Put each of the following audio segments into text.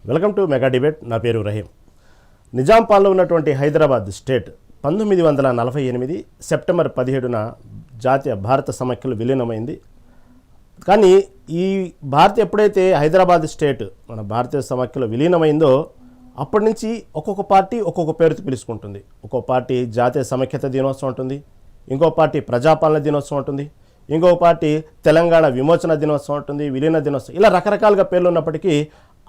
Welcome to mega debate. నా పేరు రహీం. నిజాం పాలనలో ఉన్నటువంటి హైదరాబాద్ స్టేట్ 1948 సెప్టెంబర్ 17న జాతీయ భారత సమైక్యలో విలీనమైంది. కానీ ఈ భారత ఎప్పుడైతే హైదరాబాద్ స్టేట్ మన భారతీయ సమైక్యలో విలీనమైందో అప్పటి నుంచి ఒక్కొక్క పార్టీ ఒక్కొక్క పేరుతో పిలుచుకుంటుంది. ఒక్కొక్క పార్టీ జాతీయ సమైక్యత దినోత్సవం ఉంటుంది, ఇంకో పార్టీ ప్రజాపాలన దినోత్సవం ఉంటుంది, ఇంకో పార్టీ తెలంగాణ విమోచన దినోత్సవం ఉంటుంది, విలీన దినోత్సవం, ఇలా రకరకాలుగా పేర్లు ఉన్నప్పటికీ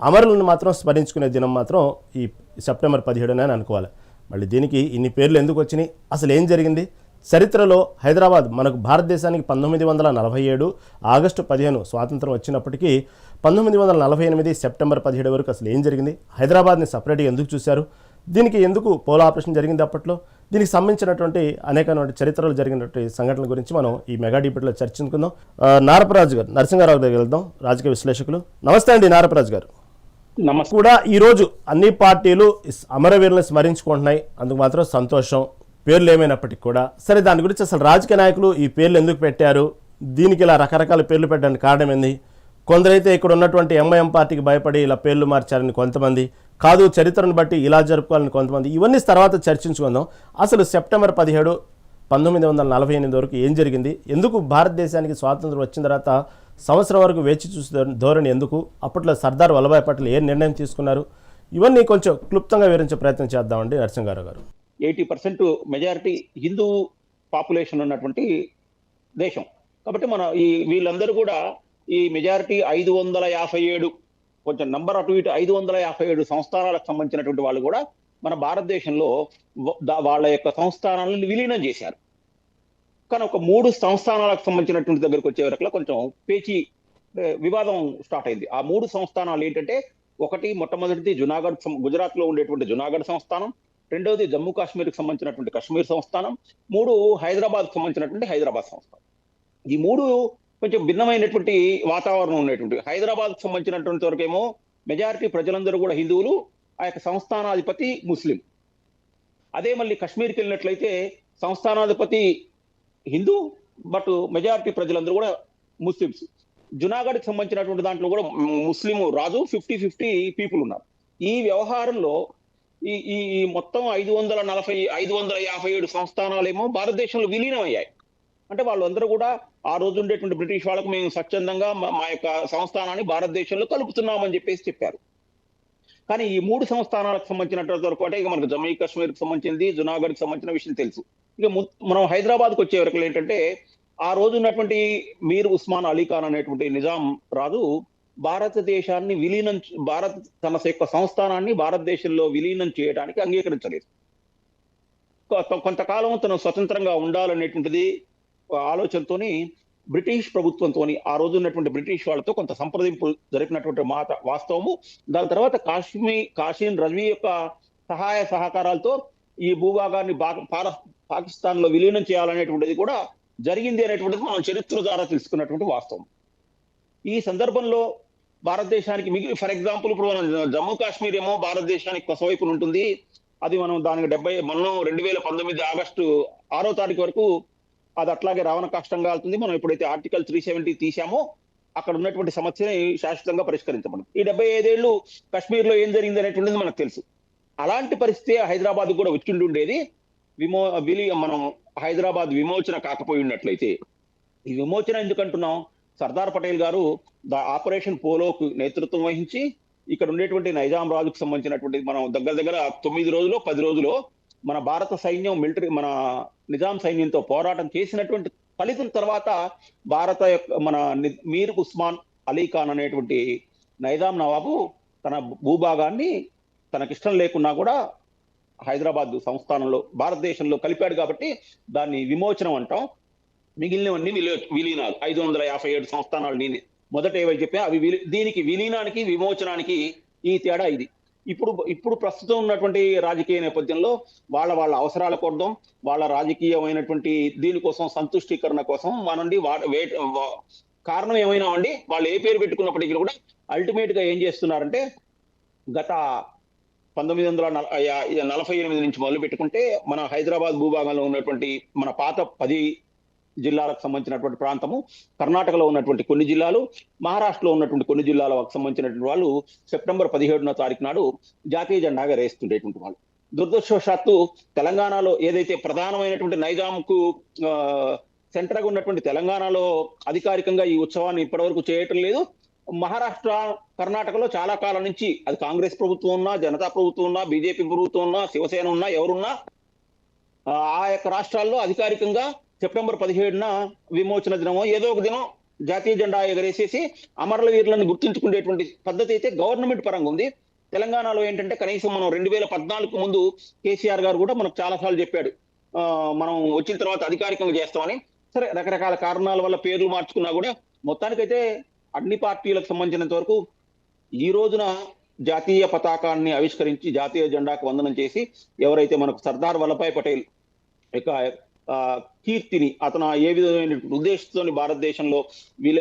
అమరులను మాత్రం స్మరించుకునే దినం మాత్రం ఈ సెప్టెంబర్ 17న అని అనుకోవాలి. మళ్ళీ దీనికి ఇన్ని పేర్లు ఎందుకు వచ్చినాయి, అసలు ఏం జరిగింది? చరిత్రలో హైదరాబాద్ మనకు భారతదేశానికి 1947 ఆగస్టు 15 స్వాతంత్రం వచ్చినప్పటికీ 1948 సెప్టెంబర్ 17 వరకు అసలు ఏం జరిగింది? హైదరాబాద్ని సపరేట్గా ఎందుకు చూశారు? దీనికి ఎందుకు పోల్ ఆపరేషన్ జరిగింది అప్పట్లో? దీనికి సంబంధించినటువంటి అనేకమైన చరిత్రలో జరిగినటువంటి సంఘటనల గురించి మనం ఈ మెగా డిబేట్లో చర్చించుకుందాం. నారపరాజు గారు, నరసింహారావు దగ్గర వెళ్దాం, రాజకీయ విశ్లేషకులు. నమస్తే అండి నారపరాజు గారు. నమస్తే. కూడా ఈరోజు అన్ని పార్టీలు అమరవీరులను స్మరించుకుంటున్నాయి, అందుకు మాత్రం సంతోషం. పేర్లు ఏమైనప్పటికీ కూడా సరే, దాని గురించి అసలు రాజకీయ నాయకులు ఈ పేర్లు ఎందుకు పెట్టారు, దీనికి ఇలా రకరకాల పేర్లు పెట్టడానికి కారణం ఏంది? కొందరైతే ఇక్కడ ఉన్నటువంటి ఎంఐఎం పార్టీకి భయపడి ఇలా పేర్లు మార్చారని కొంతమంది, కాదు చరిత్రను బట్టి ఇలా జరుపుకోవాలని కొంతమంది. ఇవన్నీ తర్వాత చర్చించుకుందాం. అసలు సెప్టెంబర్ 17 1948 వరకు ఏం జరిగింది? ఎందుకు భారతదేశానికి స్వాతంత్రం వచ్చిన తర్వాత సంవత్సరం వరకు వేచి చూసే ధోరణి ఎందుకు? అప్పట్లో సర్దార్ వల్లభాయ్ పటేల్ ఏ నిర్ణయం తీసుకున్నారు? ఇవన్నీ కొంచెం క్లుప్తంగా వివరించే ప్రయత్నం చేద్దామండి నరసింహారావు గారు. 80% మెజారిటీ హిందూ పాపులేషన్ ఉన్నటువంటి దేశం కాబట్టి వీళ్ళందరూ కూడా ఈ మెజారిటీ 557, కొంచెం నంబర్ అటు ఇటు 557 సంస్థానాలకు సంబంధించినటువంటి వాళ్ళు కూడా మన భారతదేశంలో వాళ్ళ యొక్క సంస్థానాలను విలీనం చేశారు. కానీ ఒక 3 సంస్థానాలకు సంబంధించినటువంటి దగ్గరకు వచ్చే వరకు కొంచెం వివాదం స్టార్ట్ అయింది. ఆ 3 సంస్థానాలు ఏంటంటే, ఒకటి మొట్టమొదటిది గుజరాత్ లో ఉండేటువంటి జునాగఢ్ సంస్థానం, రెండవది జమ్మూ కాశ్మీర్కి సంబంధించినటువంటి కశ్మీర్ సంస్థానం, 3 హైదరాబాద్కి సంబంధించినటువంటి హైదరాబాద్ సంస్థానం. ఈ 3 కొంచెం భిన్నమైనటువంటి వాతావరణం ఉన్నటువంటి. హైదరాబాద్కి సంబంధించినటువంటి వరకేమో మెజారిటీ ప్రజలందరూ కూడా హిందువులు, ఆ యొక్క సంస్థానాధిపతి ముస్లిం. అదే మళ్ళీ కశ్మీర్కి వెళ్ళినట్లయితే సంస్థానాధిపతి హిందూ, బట్ మెజారిటీ ప్రజలందరూ కూడా ముస్లిమ్స్. జునాగఢ్కి సంబంధించినటువంటి దాంట్లో కూడా ముస్లిం రాజు, 50-50 పీపుల్ ఉన్నారు. ఈ వ్యవహారంలో ఈ ఈ మొత్తం 557 సంస్థానాలేమో భారతదేశంలో విలీనం అయ్యాయి. అంటే వాళ్ళందరూ కూడా ఆ రోజు ఉండేటువంటి బ్రిటిష్ వాళ్ళకు మేము స్వచ్ఛందంగా మా యొక్క సంస్థానాన్ని భారతదేశంలో కలుపుతున్నామని చెప్పారు. కానీ ఈ 3 సంస్థానాలకు సంబంధించినటువంటి వరకు అంటే ఇక మనకు జమ్మూ కాశ్మీర్కి సంబంధించింది, జునాగఢ్కి సంబంధించిన విషయం తెలుసు. ఇక మనం హైదరాబాద్కి వచ్చే వరకు ఏంటంటే, ఆ రోజు ఉన్నటువంటి మీర్ ఉస్మాన్ అలీ ఖాన్ అనేటువంటి నిజాం రాజు భారతదేశాన్ని తన యొక్క సంస్థానాన్ని భారతదేశంలో విలీనం చేయడానికి అంగీకరించలేదు. కొంతకాలం తను స్వతంత్రంగా ఉండాలనేటువంటిది ఆలోచనతోని బ్రిటిష్ ప్రభుత్వంతో, ఆ రోజు ఉన్నటువంటి బ్రిటిష్ వాళ్ళతో కొంత సంప్రదింపులు జరిపినటువంటి వాస్తవము. దాని తర్వాత కాసిం రజ్వీ యొక్క సహాయ సహకారాలతో ఈ భూభాగాన్ని పాకిస్తాన్ లో విలీనం చేయాలనేటువంటిది కూడా జరిగింది అనేటువంటిది మనం చరిత్ర ద్వారా తెలుసుకున్నటువంటి వాస్తవం. ఈ సందర్భంలో భారతదేశానికి ఫర్ ఎగ్జాంపుల్ ఇప్పుడు మనం జమ్మూ కాశ్మీర్ ఏమో భారతదేశానికి కొసవైపున ఉంటుంది. అది మనం దానికి 2019 ఆగస్టు 6వ తారీఖు వరకు అది అట్లాగే రావణ కష్టంగా అవుతుంది. మనం ఎప్పుడైతే ఆర్టికల్ 370 తీసామో అక్కడ ఉన్నటువంటి సమస్యని శాశ్వతంగా పరిష్కరించబడింది. ఈ 75 ఏళ్ళు కశ్మీర్లో ఏం జరిగింది అనేటువంటిది మనకు తెలుసు. అలాంటి పరిస్థితి హైదరాబాద్ కూడా వచ్చిండి ఉండేది. మనం హైదరాబాద్ విమోచన కాకపోయి ఉన్నట్లయితే. ఈ విమోచన ఎందుకంటున్నాం? సర్దార్ పటేల్ గారు ఆపరేషన్ పోలోకు నేతృత్వం వహించి ఇక్కడ ఉండేటువంటి నైజాం రాజుకు సంబంధించినటువంటి మనం దగ్గర 9 రోజులు 10 రోజులు మన భారత సైన్యం మన నిజాం సైన్యంతో పోరాటం చేసినటువంటి ఫలితం తర్వాత మన మీర్ ఉస్మాన్ అలీ ఖాన్ అనేటువంటి నైజాం నవాబు తన భూభాగాన్ని తనకిష్టం లేకున్నా కూడా హైదరాబాద్ సంస్థానంలో భారతదేశంలో కలిపాడు కాబట్టి దాన్ని విమోచనం అంటాం. మిగిలినవన్నీ విలీనాలు. 557 సంస్థానాలు నేను మొదట ఏవైతే చెప్పా అవి దీనికి విలీనానికి విమోచనానికి ఈ తేడా ఇది. ఇప్పుడు ప్రస్తుతం ఉన్నటువంటి రాజకీయ నేపథ్యంలో వాళ్ళ అవసరాల కోసం, వాళ్ళ రాజకీయమైనటువంటి దీనికోసం, సంతుష్టీకరణ కోసం మనండి కారణం ఏమైనా అండి, వాళ్ళు ఏ పేరు పెట్టుకున్నప్పటికీ కూడా అల్టిమేట్ గా ఏం చేస్తున్నారంటే, గత 1948 నుంచి మొదలు పెట్టుకుంటే మన హైదరాబాద్ భూభాగంలో ఉన్నటువంటి మన పాత 10 జిల్లాలకు సంబంధించినటువంటి ప్రాంతము, కర్ణాటకలో ఉన్నటువంటి కొన్ని జిల్లాలు, మహారాష్ట్రలో ఉన్నటువంటి కొన్ని జిల్లాలకు సంబంధించినటువంటి వాళ్ళు సెప్టెంబర్ 17వ తారీఖు నాడు జాతీయ జెండా ఎగరేస్తుండేటువంటి వాళ్ళు. దురదృష్టవశాత్తు తెలంగాణలో ఏదైతే ప్రధానమైనటువంటి నైజాంకు సెంటర్గా ఉన్నటువంటి తెలంగాణలో అధికారికంగా ఈ ఉత్సవాన్ని ఇప్పటివరకు చేయటం లేదు. మహారాష్ట్ర, కర్ణాటకలో చాలా కాలం నుంచి అది కాంగ్రెస్ ప్రభుత్వం ఉన్నా, జనతా ప్రభుత్వం ఉన్నా, బీజేపీ ప్రభుత్వం ఉన్నా, శివసేన ఉన్నా, ఎవరున్నా ఆ యొక్క రాష్ట్రాల్లో అధికారికంగా సెప్టెంబర్ 17న విమోచన దినమో ఏదో ఒక దినం జాతీయ జెండా ఎగరేసేసి అమరవీరులను గుర్తుంచుకునేటువంటి పద్ధతి అయితే గవర్నమెంట్ పరంగా ఉంది. తెలంగాణలో ఏంటంటే కనీసం మనం 2014 ముందు కేసీఆర్ గారు కూడా మనకు చాలాసార్లు చెప్పాడు, మనం వచ్చిన తర్వాత అధికారికంగా చేస్తామని. సరే, రకరకాల కారణాల వల్ల పేర్లు మార్చుకున్నా కూడా మొత్తానికైతే అన్ని పార్టీలకు సంబంధించినంత వరకు ఈ రోజున జాతీయ పతాకాన్ని ఆవిష్కరించి జాతీయ జెండాకు వందనం చేసి ఎవరైతే మనకు సర్దార్ వల్లభాయ్ పటేల్ యొక్క కీర్తిని, అతను ఏ విధమైన ఉద్దేశంతో భారతదేశంలో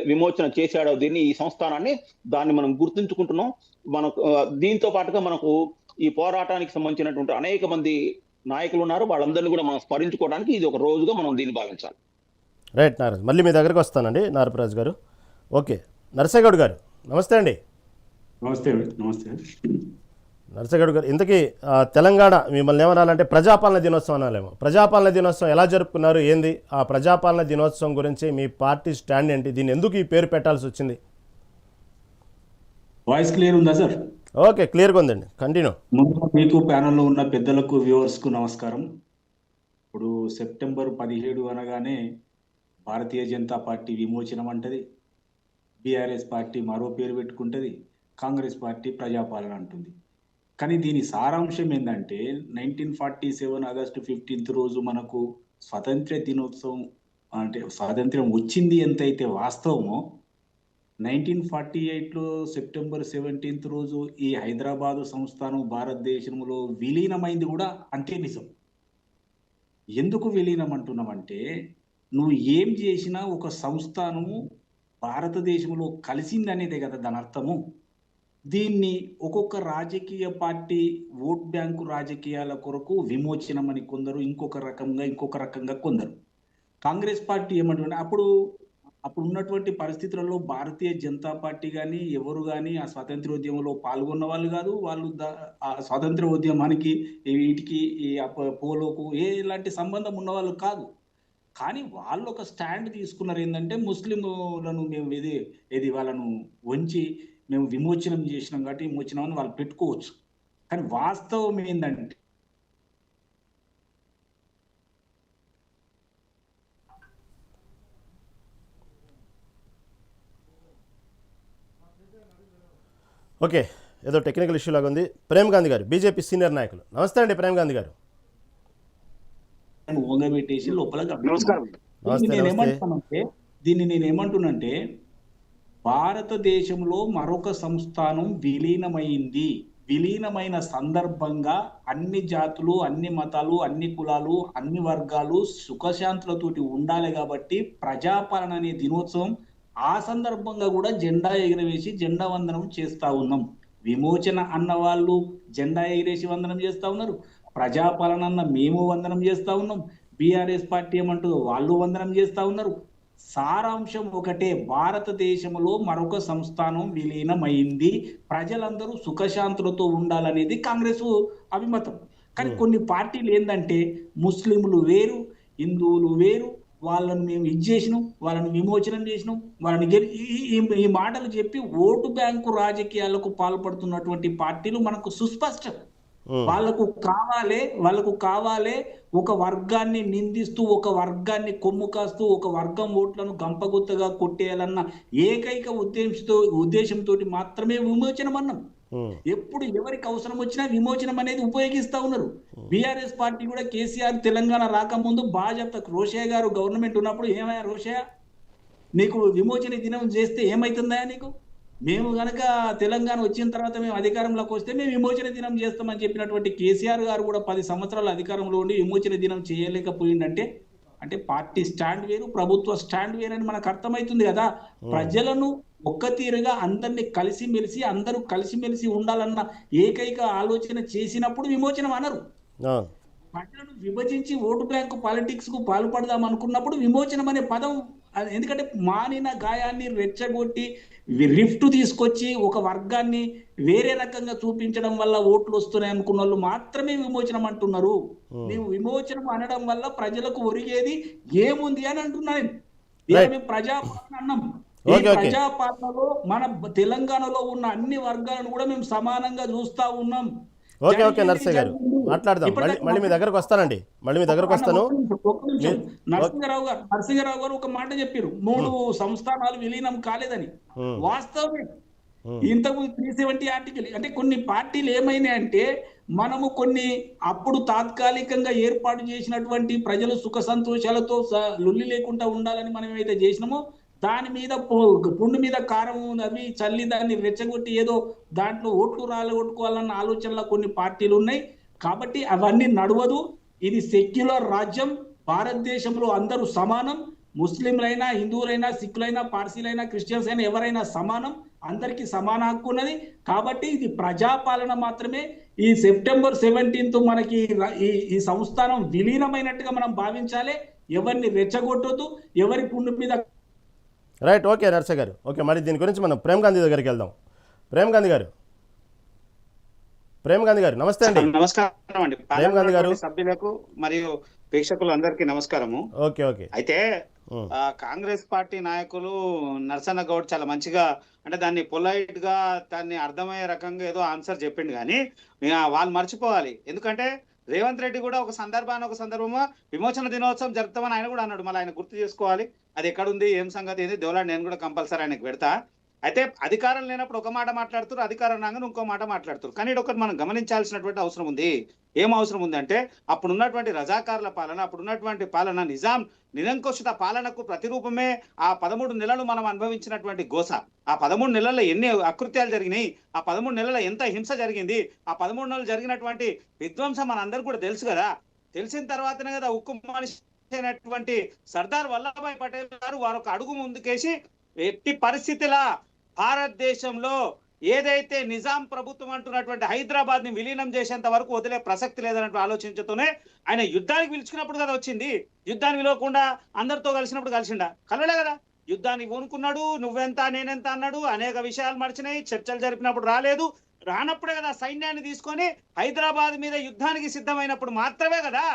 విమోచన చేశాడో ఈ సంస్థానాన్ని దాన్ని మనం గుర్తుంచుకుంటున్నాం. మనకు దీంతో పాటుగా మనకు ఈ పోరాటానికి సంబంధించినటువంటి అనేక మంది నాయకులు ఉన్నారు. వాళ్ళందరినీ కూడా మనం స్మరించుకోవడానికి ఇది ఒక రోజుగా మనం దీన్ని భావించాలి. రైట్ నారాజ్, మళ్ళీ మీ దగ్గరకు వస్తానండి నారపరాజు గారు. ఓకే, నరసగౌడ్ గారు నమస్తే అండి. నమస్తే నమస్తే నరసగౌడ్ గారు, ఇంతకీ తెలంగాణ మిమ్మల్ని ఏమనాలంటే ప్రజాపాలన దినోత్సవం అనాలేమో. ప్రజాపాలన దినోత్సవం ఎలా జరుపుకున్నారు, ఏంది ఆ ప్రజాపాలన దినోత్సవం గురించి మీ పార్టీ స్టాండ్ ఏంటి, దీన్ని ఎందుకు ఈ పేరు పెట్టాల్సి వచ్చింది? వాయిస్ క్లియర్ ఉందా సార్? ఓకే, క్లియర్గా ఉందండి, కంటిన్యూ. ముందుగా మీకు ప్యానల్లో ఉన్న పెద్దలకు, వ్యూవర్స్కు నమస్కారం. ఇప్పుడు సెప్టెంబర్ 17 అనగానే భారతీయ జనతా పార్టీ విమోచనం అంటది, బీఆర్ఎస్ పార్టీ మరో పేరు పెట్టుకుంటుంది, కాంగ్రెస్ పార్టీ ప్రజాపాలన అంటుంది. కానీ దీని సారాంశం ఏంటంటే 1947 ఆగస్టు 15 రోజు మనకు స్వాతంత్ర్య దినోత్సవం, అంటే స్వాతంత్ర్యం వచ్చింది ఎంతైతే వాస్తవమో 1948లో సెప్టెంబర్ 17 రోజు ఈ హైదరాబాదు సంస్థానం భారతదేశంలో విలీనమైంది కూడా అంతే నిజం. ఎందుకు విలీనం అంటున్నామంటే, నువ్వు ఏం చేసినా ఒక సంస్థానము భారతదేశంలో కలిసిందనేదే కదా దాని అర్థము. దీన్ని ఒక్కొక్క రాజకీయ పార్టీ ఓట్ బ్యాంకు రాజకీయాల కొరకు విమోచనం అని కొందరు, ఇంకొక రకంగా కొందరు. కాంగ్రెస్ పార్టీ ఏమంటుంటే అప్పుడు ఉన్నటువంటి పరిస్థితులలో భారతీయ జనతా పార్టీ కానీ ఎవరు కానీ ఆ స్వాతంత్ర్యోద్యమంలో పాల్గొన్న వాళ్ళు కాదు. వాళ్ళు ఆ స్వాతంత్ర ఉద్యమానికి వీటికి పోలోకు ఎలాంటి సంబంధం ఉన్న వాళ్ళు కాదు. కానీ వాళ్ళు ఒక స్టాండ్ తీసుకున్నారు, ఏంటంటే ముస్లింలను మేము ఇది వాళ్ళను వంచి మేము విమోచనం చేసినాం కాబట్టి విమోచనం అని వాళ్ళు పెట్టుకోవచ్చు. కానీ వాస్తవం ఏంటంటే ఓకే, ఏదో టెక్నికల్ ఇష్యూ లాగా ఉంది. ప్రేమ్ గాంధీ గారు, బీజేపీ సీనియర్ నాయకులు. నమస్తే అండి ప్రేమ్ గాంధీ గారు. ఓంగబెట్టేసి లోపల నమస్కారం. దీన్ని నేనేమంటున్నంటే భారతదేశంలో మరొక సంస్థానం విలీనమైన సందర్భంగా అన్ని జాతులు, అన్ని మతాలు, అన్ని కులాలు, అన్ని వర్గాలు సుఖశాంతులతోటి ఉండాలి కాబట్టి ప్రజాపాలన అనే దినోత్సవం ఆ సందర్భంగా కూడా జెండా ఎగిరవేసి జెండా వందనం చేస్తా ఉన్నాం. విమోచన అన్న వాళ్ళు జెండా ఎగిరేసి వందనం చేస్తా ఉన్నారు, ప్రజాపాలన అన్న మేము వందనం చేస్తా ఉన్నాం, బీఆర్ఎస్ పార్టీ ఏమంటుందో వాళ్ళు వందనం చేస్తా ఉన్నారు. సారాంశం ఒకటే, భారతదేశంలో మరొక సంస్థానం విలీనమైంది, ప్రజలందరూ సుఖశాంతులతో ఉండాలనేది కాంగ్రెస్ అభిమతం. కానీ కొన్ని పార్టీలు ఏంటంటే ముస్లింలు వేరు, హిందువులు వేరు, వాళ్ళని మేము చేసినాం, వాళ్ళని విమోచనం చేసినాం, వాళ్ళని ఈ మాటలు చెప్పి ఓటు బ్యాంకు రాజకీయాలకు పాల్పడుతున్నటువంటి పార్టీలు మనకు సుస్పష్టం. వాళ్ళకు కావాలే ఒక వర్గాన్ని నిందిస్తూ, ఒక వర్గాన్ని కొమ్ము కాస్తూ, ఒక వర్గం ఓట్లను గంపగుత్తగా కొట్టేయాలన్న ఏకైక ఉద్దేశంతో మాత్రమే విమోచనం అన్నాం. ఎప్పుడు ఎవరికి అవసరం వచ్చినా విమోచనం అనేది ఉపయోగిస్తా ఉన్నారు. బీఆర్ఎస్ పార్టీ కూడా కేసీఆర్ తెలంగాణ రాకముందు భాజపా రోషయ్య గారు గవర్నమెంట్ ఉన్నప్పుడు, ఏమయ్యా రోషయ్య నీకు విమోచన దినం చేస్తే ఏమైతుందా నీకు, మేము కనుక తెలంగాణ వచ్చిన తర్వాత మేము అధికారంలోకి వస్తే మేము విమోచన దినం చేస్తామని చెప్పినటువంటి కేసీఆర్ గారు కూడా 10 సంవత్సరాల అధికారంలో ఉండి విమోచన దినం చేయలేకపోయిందంటే అంటే పార్టీ స్టాండ్ వేరు, ప్రభుత్వ స్టాండ్ వేరు అని మనకు అర్థమవుతుంది కదా. ప్రజలను ఒక్క తీరుగా అందరినీ అందరూ కలిసిమెలిసి ఉండాలన్న ఏకైక ఆలోచన చేసినప్పుడు విమోచనం అనరు. ప్రజలను విభజించి ఓటు బ్యాంకు పాలిటిక్స్ కు పాల్పడదాం అనుకున్నప్పుడు విమోచనం అనే పదం ఎందుకంటే మానిన గాయాన్ని రెచ్చగొట్టి రిఫ్ట్ తీసుకొచ్చి ఒక వర్గాన్ని వేరే రకంగా చూపించడం వల్ల ఓట్లు వస్తున్నాయి అనుకున్న వాళ్ళు మాత్రమే విమోచనం అంటున్నారు. మేము విమోచనం అనడం వల్ల ప్రజలకు ఒరిగేది ఏముంది అని అంటున్నాను. మేము ప్రజాపాలన అన్నాం. ఈ ప్రజాపాలనలో మన తెలంగాణలో ఉన్న అన్ని వర్గాలను కూడా మేము సమానంగా చూస్తా ఉన్నాం. ఓకే ఓకే నర్సయ్య గారు మాట్లాడదాం, మళ్ళీ మీ దగ్గరకు వస్తానండి, మళ్ళీ మీ దగ్గరకు వస్తాను. నరసింహరావు గారు ఒక మాట చెప్పారు, 3 సంస్థానాలు విలీనం కాలేదని. వాస్తవమే. ఇంతకు 370 ఆర్టికల్ అంటే కొన్ని పార్టీలు ఏమైనాయంటే మనము కొన్ని అప్పుడు తాత్కాలికంగా ఏర్పాటు చేసినటువంటి ప్రజలు సుఖ సంతోషాలతో లొల్లి లేకుండా ఉండాలని మనం ఏమైతే చేసినామో దాని మీద పుండు మీద కారం అవి చల్లి దాన్ని రెచ్చగొట్టి ఏదో దాంట్లో ఓట్లు రాలగొట్టుకోవాలన్న ఆలోచనలో కొన్ని పార్టీలు ఉన్నాయి. కాబట్టి అవన్నీ నడవదు. ఇది సెక్యులర్ రాజ్యం. భారతదేశంలో అందరూ సమానం. ముస్లింలైనా, హిందువులైనా, సిక్కులైనా, పార్సీలైనా, క్రిస్టియన్స్ అయినా ఎవరైనా సమానం. అందరికీ సమాన హక్కు ఉన్నది. కాబట్టి ఇది ప్రజాపాలన మాత్రమే. ఈ సెప్టెంబర్ 17th మనకి ఈ సంస్థానం విలీనమైనట్టుగా మనం భావించాలి. ఎవరిని రెచ్చగొట్టొద్దు, ఎవరి పుండు మీద. రైట్, ఓకే నర్సయ్య గారు. ఓకే, మరి దీని గురించి మనం ప్రేమ్ గాంధీ దగ్గరికి వెళ్దాం. ప్రేమ్ గాంధీ గారు నమస్తే అండి. నమస్కారం అండి ప్రేమ్ గాంధీ గారు, సభ్యులకు మరియు ప్రేక్షకులు అందరికీ నమస్కారము. Okay okay. అయితే కాంగ్రెస్ పార్టీ నాయకులు నరసన్న గౌడ్ చాలా మంచిగా అంటే దాన్ని పొలైట్ గా దాన్ని అర్థమయ్యే రకంగా ఏదో ఆన్సర్ చెప్పిండు, కానీ వాళ్ళు మర్చిపోవాలి. ఎందుకంటే రేవంత్ రెడ్డి కూడా ఒక సందర్భంలో విమోచన దినోత్సవం జరుపుతామని ఆయన కూడా అన్నాడు. మళ్ళీ ఆయన గుర్తు చేసుకోవాలి అది ఎక్కడుంది, ఏం సంగతి ఏంది. దేవులాడు నేను కూడా కంపల్సరీ ఆయనకు పెడతా. అయితే అధికారం లేనప్పుడు ఒక మాట మాట్లాడుతారు, అధికారం రాగానే ఇంకో మాట మాట్లాడుతారు. కానీ ఒకటి మనం గమనించాల్సినటువంటి అవసరం ఉంది. ఏం అవసరం ఉంది అంటే అప్పుడు ఉన్నటువంటి రజాకారుల పాలన, అప్పుడు ఉన్నటువంటి పాలన, నిజాం నిరంకుశిత పాలనకు ప్రతిరూపమే ఆ 13 నెలలు మనం అనుభవించినటువంటి గోస. ఆ 13 నెలల్లో ఎన్ని అకృత్యాలు జరిగినాయి, ఆ 13 నెలల్లో ఎంత హింస జరిగింది, ఆ 13 నెలలు జరిగినటువంటి విధ్వంసం మనందరికీ కూడా తెలుసు కదా. తెలిసిన తర్వాతనే కదా ఉక్కు మనిషి అయినటువంటి సర్దార్ వల్లభాయ్ పటేల్ గారు వారు ఒక అడుగు ముందుకేసి ఎట్టి పరిస్థితిలా భారతదేశంలో ఏదైతే నిజాం ప్రభుత్వం అంటున్నటువంటి హైదరాబాద్ ని విలీనం చేసేంత వరకు వదిలే ప్రసక్తి లేదన్నట్టు ఆలోచించుతూనే ఆయన యుద్ధానికి పిలుచుకున్నప్పుడు కదా వచ్చింది. యుద్ధానికి పిలవకుండా అందరితో కలిసినప్పుడు కలిసిండా? కలవలే కదా. యుద్ధానికి ఊనుకున్నాడు, నువ్వెంత నేనెంత అన్నాడు, అనేక విషయాలు మర్చినాయి, చర్చలు జరిపినప్పుడు రాలేదు. రానప్పుడే కదా సైన్యాన్ని తీసుకొని హైదరాబాద్ మీద యుద్ధానికి సిద్ధమైనప్పుడు మాత్రమే కదా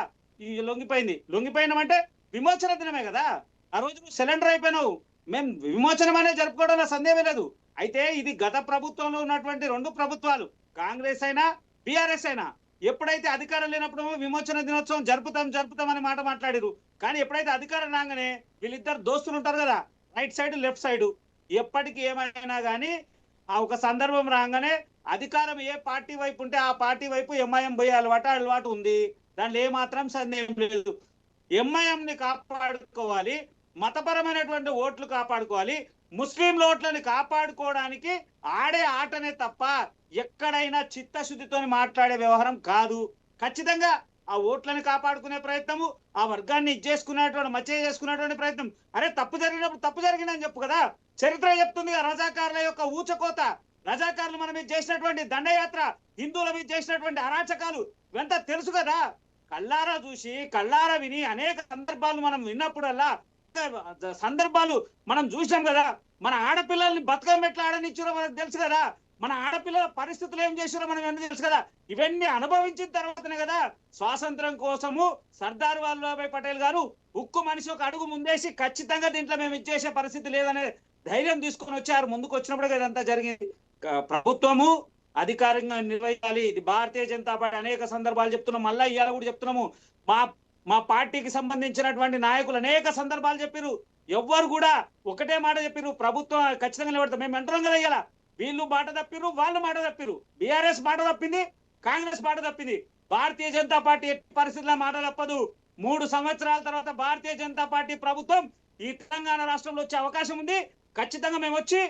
ఈ లొంగిపోయినామంటే విమోచన దినమే కదా. ఆ రోజు సిలిండర్ అయిపోయినావు, మేము విమోచనం అనే జరుపుకోవడంలో సందేహమే లేదు. అయితే ఇది గత ప్రభుత్వంలో ఉన్నటువంటి 2 ప్రభుత్వాలు, కాంగ్రెస్ అయినా బీఆర్ఎస్ అయినా, ఎప్పుడైతే అధికారం లేనప్పుడు విమోచన దినోత్సవం జరుపుతాం అనే మాట మాట్లాడారు. కానీ ఎప్పుడైతే అధికారం రాగానే వీళ్ళిద్దరు దోస్తులు ఉంటారు కదా, రైట్ సైడ్ లెఫ్ట్ సైడ్, ఎప్పటికీ ఏమైనా కానీ ఆ ఒక సందర్భం రాగానే అధికారం ఏ పార్టీ వైపు ఉంటే ఆ పార్టీ వైపు ఎంఐఎం పోయే అలవాటు ఉంది. దాంట్లో ఏమాత్రం సందేహం లేదు. ఎంఐఎంని కాపాడుకోవాలి, మతపరమైనటువంటి ఓట్లు కాపాడుకోవాలి, ముస్లింల ఓట్లని కాపాడుకోవడానికి ఆడే ఆటనే తప్ప ఎక్కడైనా చిత్తశుద్ధితో మాట్లాడే వ్యవహారం కాదు. ఖచ్చితంగా ఆ ఓట్లని కాపాడుకునే ప్రయత్నము, ఆ వర్గాన్ని మచ్చ చేసుకునేటువంటి ప్రయత్నం. అరే తప్పు జరిగినప్పుడు తప్పు జరిగిందని చెప్పు కదా. చరిత్ర చెప్తుంది రజాకారుల యొక్క ఊచకోత, రజాకారులు మన మీద చేసినటువంటి దండయాత్ర, హిందువుల మీద చేసినటువంటి అరాచకాలు ఇవంతా తెలుసు కదా. కళ్ళారా చూసి కళ్ళారా విని అనేక సందర్భాలు మనం విన్నప్పుడల్లా సందర్భాలు మనం చూసాం కదా. మన ఆడపిల్లల్ని బతుకమ్మ ఎట్లా ఆడనిచ్చారో మనకు తెలుసు కదా. మన ఆడపిల్లల పరిస్థితులు ఏం చేసారో మనం ఎందుకు తెలుసు కదా. ఇవన్నీ అనుభవించిన తర్వాతనే కదా స్వాతంత్రం కోసము సర్దార్ వల్లభాయ్ పటేల్ గారు ఉక్కు మనిషి ఒక అడుగు ముందేసి ఖచ్చితంగా దీంట్లో మేము ఇచ్చేసే పరిస్థితి లేదనే ధైర్యం తీసుకొని వచ్చారు. ముందుకు వచ్చినప్పుడే ఇదంతా జరిగింది. ప్రభుత్వము అధికారంగా నిర్వహించాలి. ఇది భారతీయ జనతా పార్టీ అనేక సందర్భాలు చెప్తున్నాం, మళ్ళా ఇవాళ కూడా చెప్తున్నాము. మా పార్టీకి సంబంధించినటువంటి నాయకులు అనేక సందర్భాలు చెప్పారు. ఎవ్వరు కూడా ఒకటే మాట చెప్పారు, ప్రభుత్వం ఖచ్చితంగా నిలబడతాం. మేము అంటున్నాం కదా, ఇలా వీళ్ళు మాట తప్పిరు, వాళ్ళు మాట తప్పిరు. బీఆర్ఎస్ మాట తప్పింది, కాంగ్రెస్ మాట తప్పింది. భారతీయ జనతా పార్టీ ఎట్టి పరిస్థితుల్లో మాట తప్పదు. 3 సంవత్సరాల తర్వాత భారతీయ జనతా పార్టీ ప్రభుత్వం ఈ తెలంగాణ రాష్ట్రంలో వచ్చే అవకాశం ఉంది. ఖచ్చితంగా మేము వచ్చి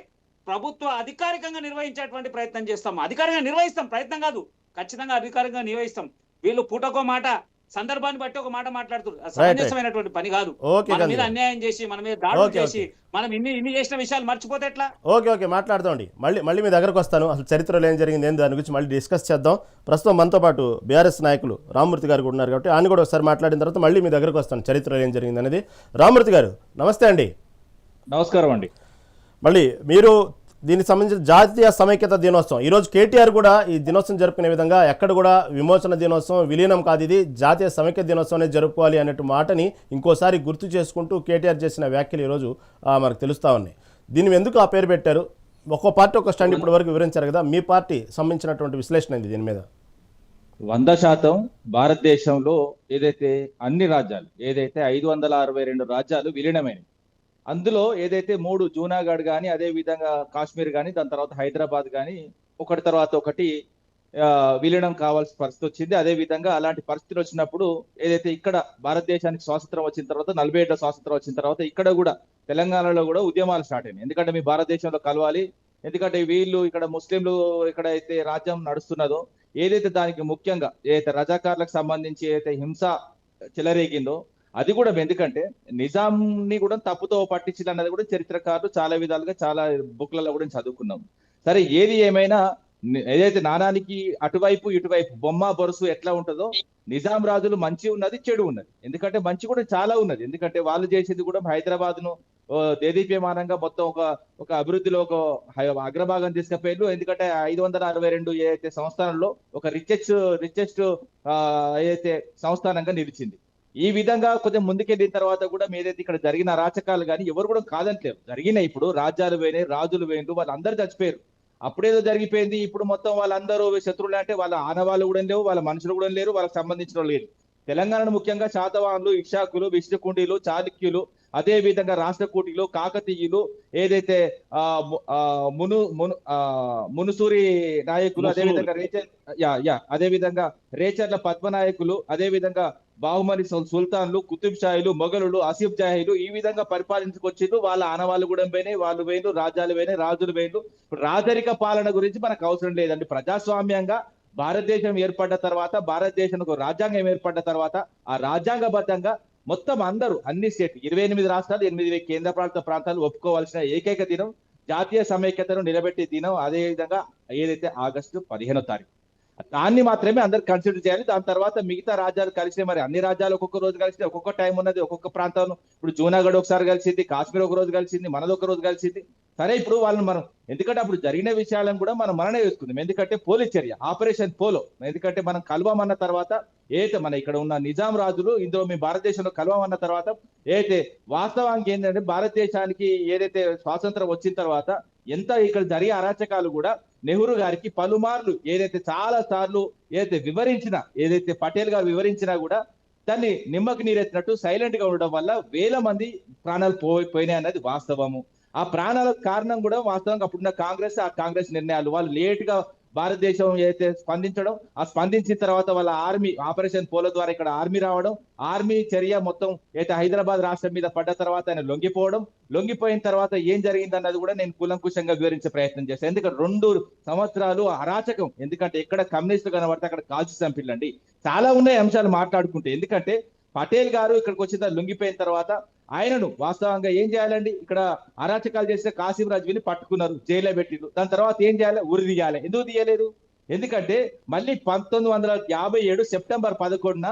ప్రభుత్వ అధికారికంగా నిర్వహించేటువంటి ప్రయత్నం చేస్తాం. అధికారికంగా నిర్వహిస్తాం, ప్రయత్నం కాదు, ఖచ్చితంగా అధికారికంగా నిర్వహిస్తాం. వీళ్ళు పూటకో మాట సందర్భాన్ని బట్టి ఒక మాట మాట్లాడుతున్నారు. రైట్. సమంజసమైనటువంటి పని కాదు. ఓకే మన మీద గాంధీ. అన్యాయం చేసి మన మీద దాడులు ఓకే, చేసి ఓకే. మనం ఇన్ని చేసిన విషయాలు మర్చిపోతే ఎట్లా? ఓకే మాట్లాడదామండి. మళ్ళీ మీ దగ్గరకు వస్తాను. అసలు చరిత్రలో ఏం జరిగింది ఏంటి దాని గురించి మళ్ళీ డిస్కస్ చేద్దాం. ప్రస్తుతం మనతో పాటు బీఆర్ఎస్ నాయకులు రామ్మూర్తి గారు కూడా ఉన్నారు కాబట్టి ఆయన కూడా ఒకసారి మాట్లాడిన తర్వాత మళ్ళీ మీ దగ్గరకు వస్తాను చరిత్రలో ఏం జరిగింది అనేది. రామ్మూర్తి గారు నమస్తే అండి. నమస్కారం అండి. మళ్ళీ మీరు దీనికి సంబంధించిన జాతీయ సమైక్యత దినోత్సవం ఈరోజు కేటీఆర్ కూడా ఈ దినోత్సవం జరుపుకునే విధంగా ఎక్కడ కూడా విమోచన దినోత్సవం విలీనం కాదు, ఇది జాతీయ సమైక్య దినోత్సవం అనేది జరుపుకోవాలి అన్నట్టు మాటని ఇంకోసారి గుర్తు చేసుకుంటూ కేటీఆర్ చేసిన వ్యాఖ్యలు ఈరోజు మనకు తెలుస్తూ ఉన్నాయి. దీన్ని ఎందుకు ఆ పేరు పెట్టారు? ఒక్కో పార్టీ ఒక స్టాండ్ ఇప్పటి వరకు వివరించారు కదా, మీ పార్టీ సంబంధించినటువంటి విశ్లేషణ ఇది దీని మీద. 100% భారతదేశంలో ఏదైతే అన్ని రాజ్యాలు ఏదైతే 562 రాజ్యాలు విలీనమైనవి, అందులో ఏదైతే 3 జూనాగఢ్ కానీ అదే విధంగా కాశ్మీర్ కానీ దాని తర్వాత హైదరాబాద్ కానీ ఒకటి తర్వాత ఒకటి విలీనం కావాల్సిన పరిస్థితి వచ్చింది. అదే విధంగా అలాంటి పరిస్థితులు వచ్చినప్పుడు ఏదైతే ఇక్కడ భారతదేశానికి స్వాతంత్రం వచ్చిన తర్వాత 47 స్వాతంత్రం వచ్చిన తర్వాత ఇక్కడ కూడా తెలంగాణలో కూడా ఉద్యమాలు స్టార్ట్ అయినాయి. ఎందుకంటే మీ భారతదేశంలో కలవాలి, ఎందుకంటే వీళ్ళు ఇక్కడ ముస్లింలు ఇక్కడ అయితే రాజ్యం నడుస్తున్నదో ఏదైతే దానికి ముఖ్యంగా ఏదైతే రజాకార్లకు సంబంధించి ఏదైతే హింస చెలరేగిందో అది కూడా ఎందుకంటే నిజాంని కూడా తప్పుతో పట్టించింది అన్నది కూడా చరిత్రకారులు చాలా విధాలుగా చాలా బుక్లలో కూడా చదువుకున్నాం. సరే ఏది ఏమైనా ఏదైతే నాణానికి అటువైపు ఇటువైపు బొమ్మ బొరుసు ఎట్లా ఉంటుందో నిజాం రాజులు మంచి ఉన్నది చెడు ఉన్నది. ఎందుకంటే మంచి కూడా చాలా ఉన్నది. ఎందుకంటే వాళ్ళు చేసేది కూడా హైదరాబాద్ ను దేదీప్యమానంగా మొత్తం ఒక అభివృద్ధిలో ఒక అగ్రభాగం తీసుకుపోయారు. ఎందుకంటే 562 ఏదైతే సంస్థానంలో ఒక రిచెస్ట్ ఏదైతే సంస్థానంగా నిలిచింది. ఈ విధంగా కొంచెం ముందుకెళ్ళిన తర్వాత కూడా ఏదైతే ఇక్కడ జరిగిన అరాచకాలు కానీ ఎవరు కూడా కాదంటలేరు, జరిగినాయి. ఇప్పుడు రాజ్యాలు పోయినాయి, రాజులు పోయినారు, వాళ్ళందరూ చచ్చిపోయారు. అప్పుడేదో జరిగిపోయింది, ఇప్పుడు మొత్తం వాళ్ళందరూ శత్రువులు అంటే వాళ్ళ ఆనవాళ్ళు కూడా లేవు, వాళ్ళ మనుషులు కూడా లేరు, వాళ్ళకి సంబంధించిన వాళ్ళు లేరు. తెలంగాణను ముఖ్యంగా శాతవాహనులు, ఇక్షాకులు, విష్ణుకుండీలు, చాళుక్యులు, అదే విధంగా రాష్ట్రకూటిలు, కాకతీయులు, ఏదైతే మునుసూరి నాయకులు, అదే విధంగా అదే విధంగా రేచర్ల పద్మనాయకులు, అదే విధంగా బాహుమని సుల్తాన్లు, కుతుబ్ షాయిలు, మొఘలులు, ఆసిఫ్ జాహీలు ఈ విధంగా పరిపాలించుకొచ్చిండ్రు. వాళ్ళ ఆనవాళ్ళు కూడా పోయినాయి, వాళ్ళు పోయినరు, రాజ్యాలు పోయినాయి, రాజులు పోయినరు. రాజరిక పాలన గురించి మనకు అవసరం లేదండి. ప్రజాస్వామ్యంగా భారతదేశం ఏర్పడ్డ తర్వాత, భారతదేశానికి రాజ్యాంగం ఏర్పడ్డ తర్వాత ఆ రాజ్యాంగబద్ధంగా మొత్తం అందరూ అన్ని స్టేట్ 28 రాష్ట్రాలు 8 కేంద్ర పాలిత ప్రాంతాలు ఒప్పుకోవాల్సిన ఏకైక దినం జాతీయ సమైక్యతను నిలబెట్టే దినం. అదే విధంగా ఏదైతే ఆగస్టు 15వ తారీఖు దాన్ని మాత్రమే అందరు కన్సిడర్ చేయాలి. దాని తర్వాత మిగతా రాజ్యాలు కలిసినాయి. మరి అన్ని రాజ్యాలు ఒక్కొక్క రోజు కలిసినాయి, ఒక్కొక్క టైం ఉన్నది, ఒక్కొక్క ప్రాంతంలో. ఇప్పుడు జూనాగఢ్ ఒకసారి కలిసింది, కాశ్మీర్ ఒక రోజు కలిసింది, మనది ఒక రోజు కలిసింది. సరే ఇప్పుడు వాళ్ళని మనం ఎందుకంటే అప్పుడు జరిగిన విషయాలను కూడా మనం మననే వేసుకుందాం. ఎందుకంటే పోలీస్ చర్య ఆపరేషన్ పోలో, ఎందుకంటే మనం కలవమన్న తర్వాత ఏదైతే మన ఇక్కడ ఉన్న నిజాం రాజులు ఇందులో మీ భారతదేశంలో కలవమన్న తర్వాత ఏదైతే వాస్తవానికి ఏంటంటే భారతదేశానికి ఏదైతే స్వాతంత్రం వచ్చిన తర్వాత ఎంత ఇక్కడ జరిగే అరాచకాలు కూడా నెహ్రూ గారికి పలుమార్లు ఏదైతే చాలా సార్లు ఏదైతే వివరించినా, ఏదైతే పటేల్ గారు వివరించినా కూడా దాన్ని నిమ్మకి నీరెత్తినట్టు సైలెంట్ గా ఉండడం వల్ల వేల మంది ప్రాణాలు పోయినాయి అన్నది వాస్తవము. ఆ ప్రాణాలకు కారణం కూడా వాస్తవంగా అప్పుడున్న ఆ కాంగ్రెస్ నిర్ణయాలు. వాళ్ళు లేట్ గా భారతదేశం ఏదైతే స్పందించడం, ఆ స్పందించిన తర్వాత వాళ్ళ ఆర్మీ ఆపరేషన్ పోలో ద్వారా ఇక్కడ ఆర్మీ రావడం, ఆర్మీ చర్య మొత్తం అయితే హైదరాబాద్ రాష్ట్రం మీద పడ్డ తర్వాత ఆయన లొంగిపోయిన తర్వాత ఏం జరిగింది అన్నది కూడా నేను కూలంకుషంగా వివరించే ప్రయత్నం చేశాను. ఎందుకంటే 2 సంవత్సరాలు అరాచకం. ఎందుకంటే ఎక్కడ కమ్యూనిస్టులు కనబడితే అక్కడ కాల్చి చంపిల్లండి. చాలా ఉన్నాయి అంశాలు మాట్లాడుకుంటే. ఎందుకంటే పటేల్ గారు ఇక్కడికి వచ్చిన లొంగిపోయిన తర్వాత ఆయనను వాస్తవంగా ఏం చేయాలండి, ఇక్కడ అరాచకాలు చేస్తే కాసిం రాజుని పట్టుకున్నారు, జైల్లో పెట్టిరు. దాని తర్వాత ఏం చేయాలి, ఉరి తీయాలి. ఎందుకు తీయలేదు? ఎందుకంటే మళ్ళీ 1957 సెప్టెంబర్ 11న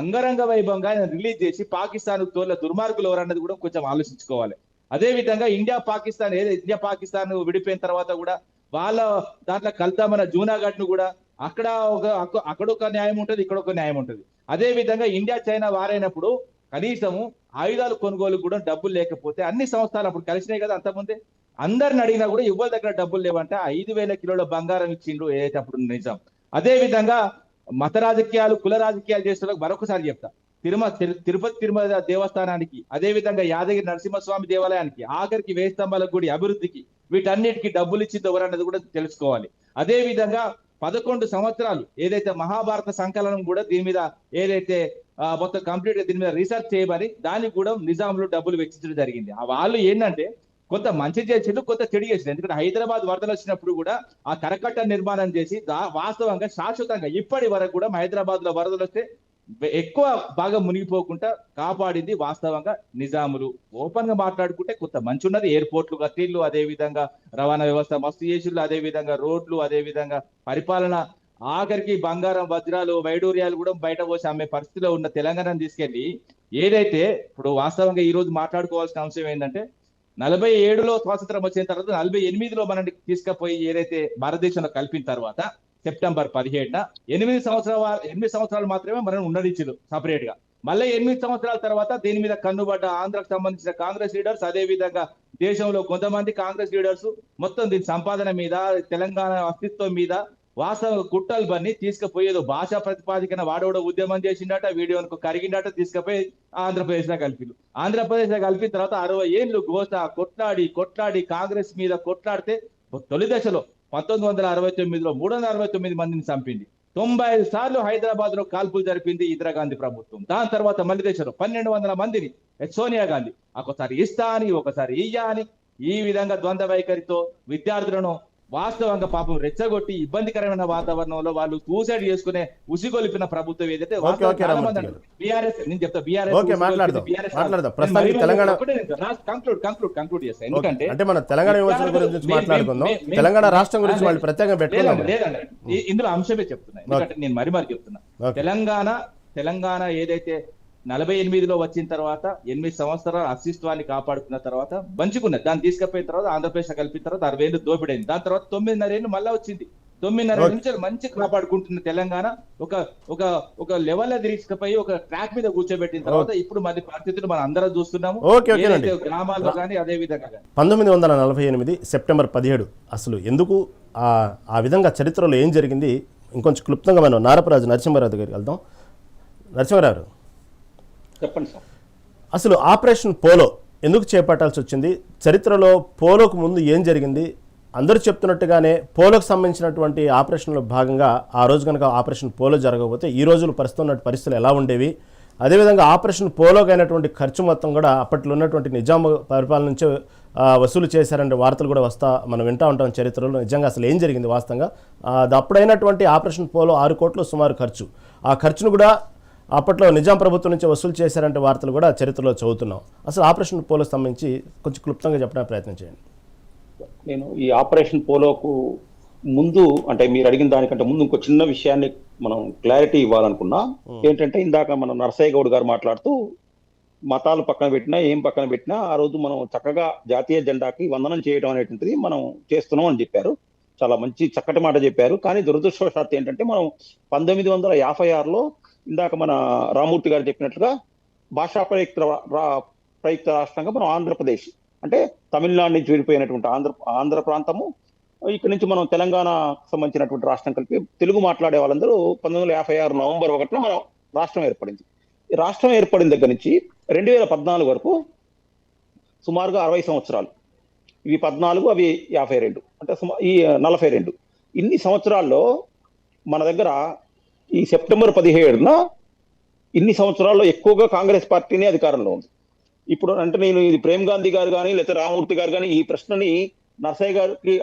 అంగరంగ వైభవంగా ఆయన రిలీజ్ చేసి పాకిస్తాన్ తోళ్ళ దుర్మార్గులు ఎవరన్నది కూడా కొంచెం ఆలోచించుకోవాలి. అదే విధంగా ఇండియా పాకిస్తాన్ విడిపోయిన తర్వాత కూడా వాళ్ళ దాంట్లో కలుతామన్న జూనాగఢ్ ను కూడా అక్కడ ఒక న్యాయం ఉంటుంది, ఇక్కడ ఒక న్యాయం ఉంటుంది. అదే విధంగా ఇండియా చైనా వారైనప్పుడు కనీసము ఆయుధాలు కొనుగోలు కూడా డబ్బులు లేకపోతే అన్ని సంస్థలు అప్పుడు కలిసినాయి కదా అంతకుముందే. అందరిని అడిగినా కూడా ఎవరి దగ్గర డబ్బులు లేవంటే 5,000 కిలోల బంగారం ఇచ్చిండ్రు ఏదైతే అప్పుడు నిజాం. అదే విధంగా మత రాజకీయాలు, కుల రాజకీయాలు చేస్తున్న మరొకసారి చెప్తా, తిరుపతి తిరుమల దేవస్థానానికి, అదే విధంగా యాదగిరి నరసింహస్వామి దేవాలయానికి, ఆఖరికి వేయి స్తంభాల గుడి అభివృద్ధికి, వీటన్నిటికీ డబ్బులు ఇచ్చింది ఎవరన్నది కూడా తెలుసుకోవాలి. అదే విధంగా 11 సంవత్సరాలు ఏదైతే మహాభారత సంకలనం కూడా దీని మీద ఏదైతే మొత్తం కంప్లీట్ గా దీని మీద రీసెర్చ్ చేయమని దానికి కూడా నిజాంలు డబ్బులు వెచ్చించడం జరిగింది. వాళ్ళు ఏంటంటే కొంత మంచి చేసిండ్రు, కొంత చెడు చేసిండ్రు. ఎందుకంటే హైదరాబాద్ వరదలు వచ్చినప్పుడు కూడా ఆ కరకట్ట నిర్మాణం చేసి వాస్తవంగా శాశ్వతంగా ఇప్పటి వరకు కూడా హైదరాబాద్ లో వరదలు వస్తే ఎక్కువ బాగా మునిగిపోకుండా కాపాడింది వాస్తవంగా నిజాములు. ఓపెన్ గా మాట్లాడుకుంటే కొంత మంచి ఉన్నది, ఎయిర్పోర్ట్లు కట్టిళ్ళు, అదే విధంగా రవాణా వ్యవస్థ మస్తు చేసిళ్ళు, అదే విధంగా రోడ్లు, అదే విధంగా పరిపాలన, ఆఖరికి బంగారం వజ్రాలు వైడూర్యాలు కూడా బయట పోసి అమ్మే పరిస్థితిలో ఉన్న తెలంగాణను తీసుకెళ్లి ఏదైతే ఇప్పుడు వాస్తవంగా ఈ రోజు మాట్లాడుకోవాల్సిన అంశం ఏంటంటే 47లో స్వాతంత్రం వచ్చిన తర్వాత 48లో మనల్ని తీసుకుపోయి ఏదైతే భారతదేశంలో కలిపిన తర్వాత సెప్టెంబర్ 17న 8 సంవత్సరాలు మాత్రమే మనం ఉండనిచ్చారు సపరేట్ గా. మళ్ళీ 8 సంవత్సరాల తర్వాత దీని మీద కన్నుబడ్డ ఆంధ్రకు సంబంధించిన కాంగ్రెస్ లీడర్స్, అదే విధంగా దేశంలో కొంతమంది కాంగ్రెస్ లీడర్స్ మొత్తం దీని సంపాదన మీద, తెలంగాణ అస్తిత్వం మీద వాస్తవ కుట్రలు బన్ని తీసుకుపోయేదో భాషా ప్రతిపాదికన వాడోడ ఉద్యమం చేసిండట, వీడియోను కరిగిండట, తీసుకుపోయి ఆంధ్రప్రదేశ్ లో కలిపిలు. ఆంధ్రప్రదేశ్ లో కలిపిన తర్వాత 60 ఏళ్ళు గోస కొట్లాడి కాంగ్రెస్ మీద కొట్లాడితే తొలి దశలో 1969లో 369 మందిని చంపింది. 95 సార్లు హైదరాబాద్ లో కాల్పులు జరిపింది ఇందిరాగాంధీ ప్రభుత్వం. దాని తర్వాత మళ్ళీ దేశంలో 1200 మందిని సోనియా గాంధీ ఒకసారి ఇస్తా అని, ఒకసారి ఇయ్యా అని, ఈ విధంగా ద్వంద్వ వైఖరితో విద్యార్థులను వాస్తవంగా పాపం రెచ్చగొట్టి ఇబ్బందికరమైన వాతావరణంలో వాళ్ళు సూసైడ్ చేసుకునే ఉసిగొలిపిన ప్రభుత్వం ఏదైతే బీఆర్ఎస్, నేను చెప్తా కంక్లూడ్ చేస్తా. ఎందుకంటే అంటే మన తెలంగాణ విమర్శల గురించి మాట్లాడుకుందాం, తెలంగాణ రాష్ట్రం గురించి వాళ్ళు ప్రత్యేకంగా పెట్టుకున్నాం. లేదండి, ఇందులో అంశమే చెప్తున్నా, ఎందుకంటే నేను మరి చెప్తున్నా. తెలంగాణ ఏదైతే 48లో వచ్చిన తర్వాత 8 సంవత్సరాల అస్తిత్వాన్ని కాపాడుకున్న తర్వాత మంచుకున్నది. దాన్ని తీసుకుపోయిన తర్వాత ఆంధ్రప్రదేశ్ కలిపిన తర్వాత 60 ఏళ్ళు దోపిడైంది. దాని తర్వాత 9.5 ఏళ్ళు మళ్ళా వచ్చింది. 9.5 నిమిషాలు మంచి కాపాడుకుంటున్న తెలంగాణ ఒక లెవెల్ తీసుకుపోయి ఒక ట్రాక్ మీద కూర్చోబెట్టిన తర్వాత ఇప్పుడు మళ్ళీ పరిస్థితులు మనం అందరం చూస్తున్నాము గ్రామాల్లో కానీ అదే విధంగా. 1948 సెప్టెంబర్ 17 అసలు ఎందుకు ఆ విధంగా చరిత్రలో ఏం జరిగింది ఇంకొంచెం క్లుప్తంగా మనం నారపరాజు నరసింహారావు దగ్గరికి వెళ్దాం. నరసింహారావు చెప్పండి సార్. అసలు ఆపరేషన్ పోలో ఎందుకు చేపట్టాల్సి వచ్చింది? చరిత్రలో పోలోకు ముందు ఏం జరిగింది? అందరూ చెప్తున్నట్టుగానే పోలోకు సంబంధించినటువంటి ఆపరేషన్లో భాగంగా ఆ రోజు కనుక ఆపరేషన్ పోలో జరగకపోతే ఈ రోజులు ప్రస్తుతం పరిస్థితులు ఎలా ఉండేవి? అదేవిధంగా ఆపరేషన్ పోలోకి అయినటువంటి ఖర్చు మొత్తం కూడా అప్పట్లో ఉన్నటువంటి నిజాం పరిపాలన నుంచే వసూలు చేశారంటే వార్తలు కూడా మనం వింటూ ఉంటాం చరిత్రలో. నిజంగా అసలు ఏం జరిగింది వాస్తవంగా? అప్పుడైనటువంటి ఆపరేషన్ పోలో 6 కోట్లు సుమారు ఖర్చు. ఆ ఖర్చును కూడా అప్పట్లో నిజాం ప్రభుత్వం నుంచి వసూలు చేశారంటే వార్తలు కూడా చరిత్రలో చదువుతున్నాం. అసలు ఆపరేషన్ పోలోకి సంబంధించి కొంచెం క్లుప్తంగా చెప్పడానికి ప్రయత్నం చేయండి. నేను ఈ ఆపరేషన్ పోలోకు ముందు, అంటే మీరు అడిగిన దానికంటే ముందు ఇంకో చిన్న విషయాన్ని మనం క్లారిటీ ఇవ్వాలనుకున్నా. ఏంటంటే ఇందాక మనం నరసయ్య గౌడ్ గారు మాట్లాడుతూ మతాలు పక్కన పెట్టినా ఏం పక్కన పెట్టినా ఆ రోజు మనం చక్కగా జాతీయ జెండాకి వందనం చేయడం అనేటువంటిది మనం చేస్తున్నాం అని చెప్పారు. చాలా మంచి చక్కటి మాట చెప్పారు. కానీ దురదృష్టవశాత్తు ఏంటంటే మనం 1956లో ఇందాక మన రామూర్తి గారు చెప్పినట్లుగా భాషా ప్రయుక్త రాష్ట్రంగా మనం ఆంధ్రప్రదేశ్, అంటే తమిళనాడు నుంచి విడిపోయినటువంటి ఆంధ్ర ప్రాంతము, ఇక్కడ నుంచి మనం తెలంగాణ సంబంధించినటువంటి రాష్ట్రం కలిపి తెలుగు మాట్లాడే వాళ్ళందరూ 1956 నవంబర్ 1 మనం రాష్ట్రం ఏర్పడింది. ఈ రాష్ట్రం ఏర్పడిన దగ్గర నుంచి 2014 వరకు సుమారుగా 60 సంవత్సరాలు. ఇవి 14, అవి 52, అంటే ఈ 42. ఇన్ని సంవత్సరాల్లో మన దగ్గర ఈ సెప్టెంబర్ 17న ఇన్ని సంవత్సరాల్లో ఎక్కువగా కాంగ్రెస్ పార్టీనే అధికారంలో ఉంది. ఇప్పుడు అంటే నేను ఇది ప్రేమ్ గాంధీ గారు కానీ లేకపోతే రామూర్తి గారు కానీ ఈ ప్రశ్నని నర్సయ్య గారికి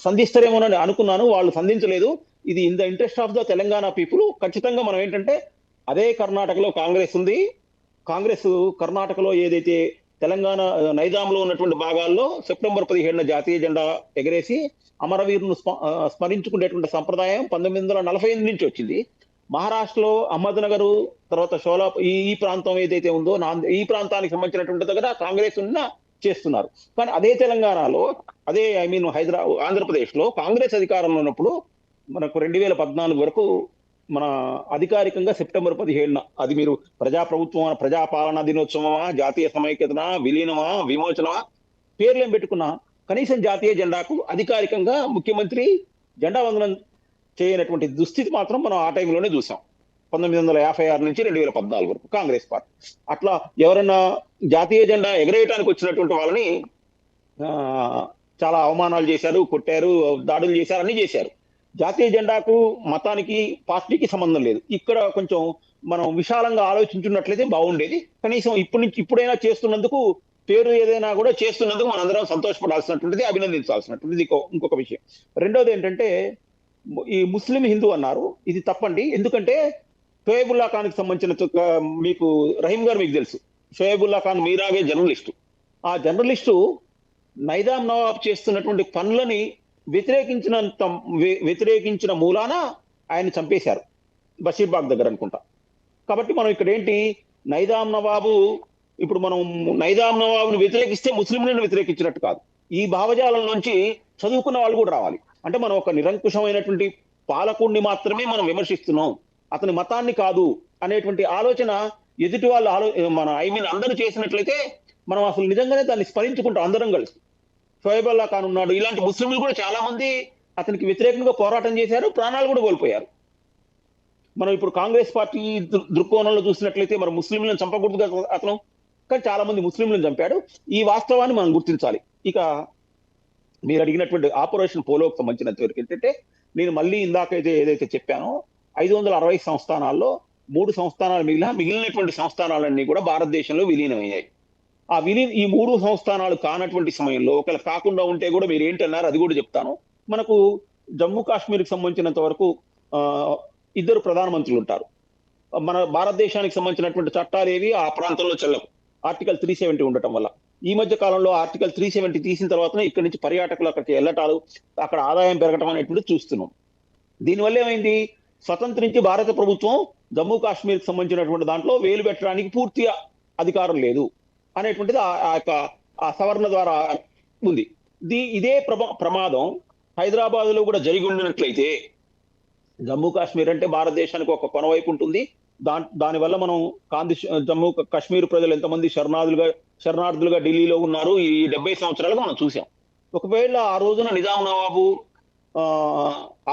సంధిస్తారేమోనని అనుకున్నాను. వాళ్ళు సంధించలేదు. ఇది in the interest of the Telangana people. ఖచ్చితంగా మనం ఏంటంటే అదే కర్ణాటకలో కాంగ్రెస్ ఉంది. కాంగ్రెస్ కర్ణాటకలో ఏదైతే తెలంగాణ నైజాంలో ఉన్నటువంటి భాగాల్లో సెప్టెంబర్ 17న జాతీయ జెండా ఎగరేసి అమరవీరును స్మరించుకునేటువంటి సంప్రదాయం 1948 నుంచి వచ్చింది. మహారాష్ట్రలో అహ్మద్నగర్, తర్వాత ఈ ప్రాంతం ఏదైతే ఉందో ఈ ప్రాంతానికి సంబంధించినటువంటి దగ్గర కాంగ్రెస్ చేస్తున్నారు. కానీ అదే తెలంగాణలో, అదే ఆంధ్రప్రదేశ్లో కాంగ్రెస్ అధికారంలో ఉన్నప్పుడు మనకు 2014 వరకు మన అధికారికంగా సెప్టెంబర్ 17న అది మీరు ప్రజాప్రభుత్వం, ప్రజాపాలనా దినోత్సవమా, జాతీయ సమైక్యతనా, విలీనమా, విమోచనమా, పేర్లేం పెట్టుకున్నా కనీసం జాతీయ జెండాకు అధికారికంగా ముఖ్యమంత్రి జెండా వందనం చేయనటువంటి దుస్థితి మాత్రం మనం ఆ టైంలోనే చూసాం. 1956 నుంచి 2014 వరకు కాంగ్రెస్ పార్టీ. అట్లా ఎవరన్నా జాతీయ జెండా ఎగరేయడానికి వచ్చినటువంటి వాళ్ళని చాలా అవమానాలు చేశారు, కొట్టారు, దాడులు చేశారు, అన్ని చేశారు. జాతీయ జెండాకు మతానికి పార్టీకి సంబంధం లేదు. ఇక్కడ కొంచెం మనం విశాలంగా ఆలోచించున్నట్లయితే బాగుండేది. కనీసం ఇప్పుడైనా చేస్తున్నందుకు, పేరు ఏదైనా కూడా చేస్తున్నందుకు మనందరం సంతోషపడాల్సినటువంటిది, అభినందించాల్సినటువంటిది ఇంకొక విషయం. రెండోది ఏంటంటే ఈ ముస్లిం హిందూ అన్నారు, ఇది తప్పండి. ఎందుకంటే షోయబుల్లా ఖాన్కి సంబంధించిన మీకు రహీం గారు మీకు తెలుసు, షోయబుల్లా ఖాన్ మీరాగే జర్నలిస్టు. ఆ జర్నలిస్టు నైజాం నవాబ్ చేస్తున్నటువంటి పనులని వ్యతిరేకించిన మూలాన ఆయన చంపేశారు, బషీర్బాగ్ దగ్గర అనుకుంటా. కాబట్టి మనం ఇక్కడ ఏంటి, నైజాం నవాబు, ఇప్పుడు మనం నైజాం నవాబును వ్యతిరేకిస్తే ముస్లింలను వ్యతిరేకించినట్టు కాదు. ఈ భావజాలం నుంచి చదువుకున్న వాళ్ళు కూడా రావాలి. అంటే మనం ఒక నిరంకుశమైనటువంటి పాలకుడిని మాత్రమే మనం విమర్శిస్తున్నాం, అతని మతాన్ని కాదు అనేటువంటి ఆలోచన ఎదుటి వాళ్ళు అందరూ చేసినట్లయితే మనం అసలు నిజంగానే దాన్ని స్మరించుకుంటాం అందరం కలిసి. షోయబుల్లా ఖాన్ ఉన్నాడు, ఇలాంటి ముస్లింలు కూడా చాలా మంది అతనికి వ్యతిరేకంగా పోరాటం చేశారు, ప్రాణాలు కూడా కోల్పోయారు. మనం ఇప్పుడు కాంగ్రెస్ పార్టీ దృక్కోణంలో చూసినట్లయితే మరి ముస్లింలను చంపకూడదు కదా అతను, కానీ చాలా మంది ముస్లింలను చంపాడు. ఈ వాస్తవాన్ని మనం గుర్తించాలి. ఇక మీరు అడిగినటువంటి ఆపరేషన్ పోలోకి సంబంధించినంత వరకు ఏంటంటే, నేను మళ్ళీ ఇందాకైతే ఏదైతే చెప్పానో 560 సంస్థానాల్లో 3 సంస్థానాలు మిగిలినటువంటి సంస్థానాలన్నీ కూడా భారతదేశంలో విలీనమయ్యాయి. ఈ 3 సంస్థానాలు కానటువంటి సమయంలో, ఒకవేళ కాకుండా ఉంటే కూడా మీరు ఏంటన్నారు అది కూడా చెప్తాను. మనకు జమ్మూ కాశ్మీర్కి సంబంధించినంత వరకు 2 ప్రధానమంత్రులు ఉంటారు. మన భారతదేశానికి సంబంధించినటువంటి చట్టాలు ఏవి ఆ ప్రాంతంలో చెల్లవు, ఆర్టికల్ 370 ఉండటం వల్ల. ఈ మధ్య కాలంలో ఆర్టికల్ 370 తీసిన తర్వాతనే ఇక్కడి నుంచి పర్యాటకులు అక్కడికి వెళ్ళటాలు, అక్కడ ఆదాయం పెరగటం అనేటువంటిది చూస్తున్నాం. దీనివల్ల ఏమైంది, స్వతంత్రించి భారత ప్రభుత్వం జమ్మూ కాశ్మీర్కి సంబంధించినటువంటి దాంట్లో వేలు పెట్టడానికి పూర్తిగా అధికారం లేదు అనేటువంటిది ఆ సవరణ ద్వారా ఉంది. ఇదే ప్రమాదం హైదరాబాద్ లో కూడా జరిగి ఉండినట్లయితే, జమ్మూ కాశ్మీర్ అంటే భారతదేశానికి ఒక కొనవైపు ఉంటుంది, దానివల్ల మనం జమ్మూ కాశ్మీర్ ప్రజలు ఎంతమంది శరణార్థులుగా ఢిల్లీలో ఉన్నారు ఈ 70 సంవత్సరాలుగా మనం చూసాం. ఒకవేళ ఆ రోజున నిజాం నవాబు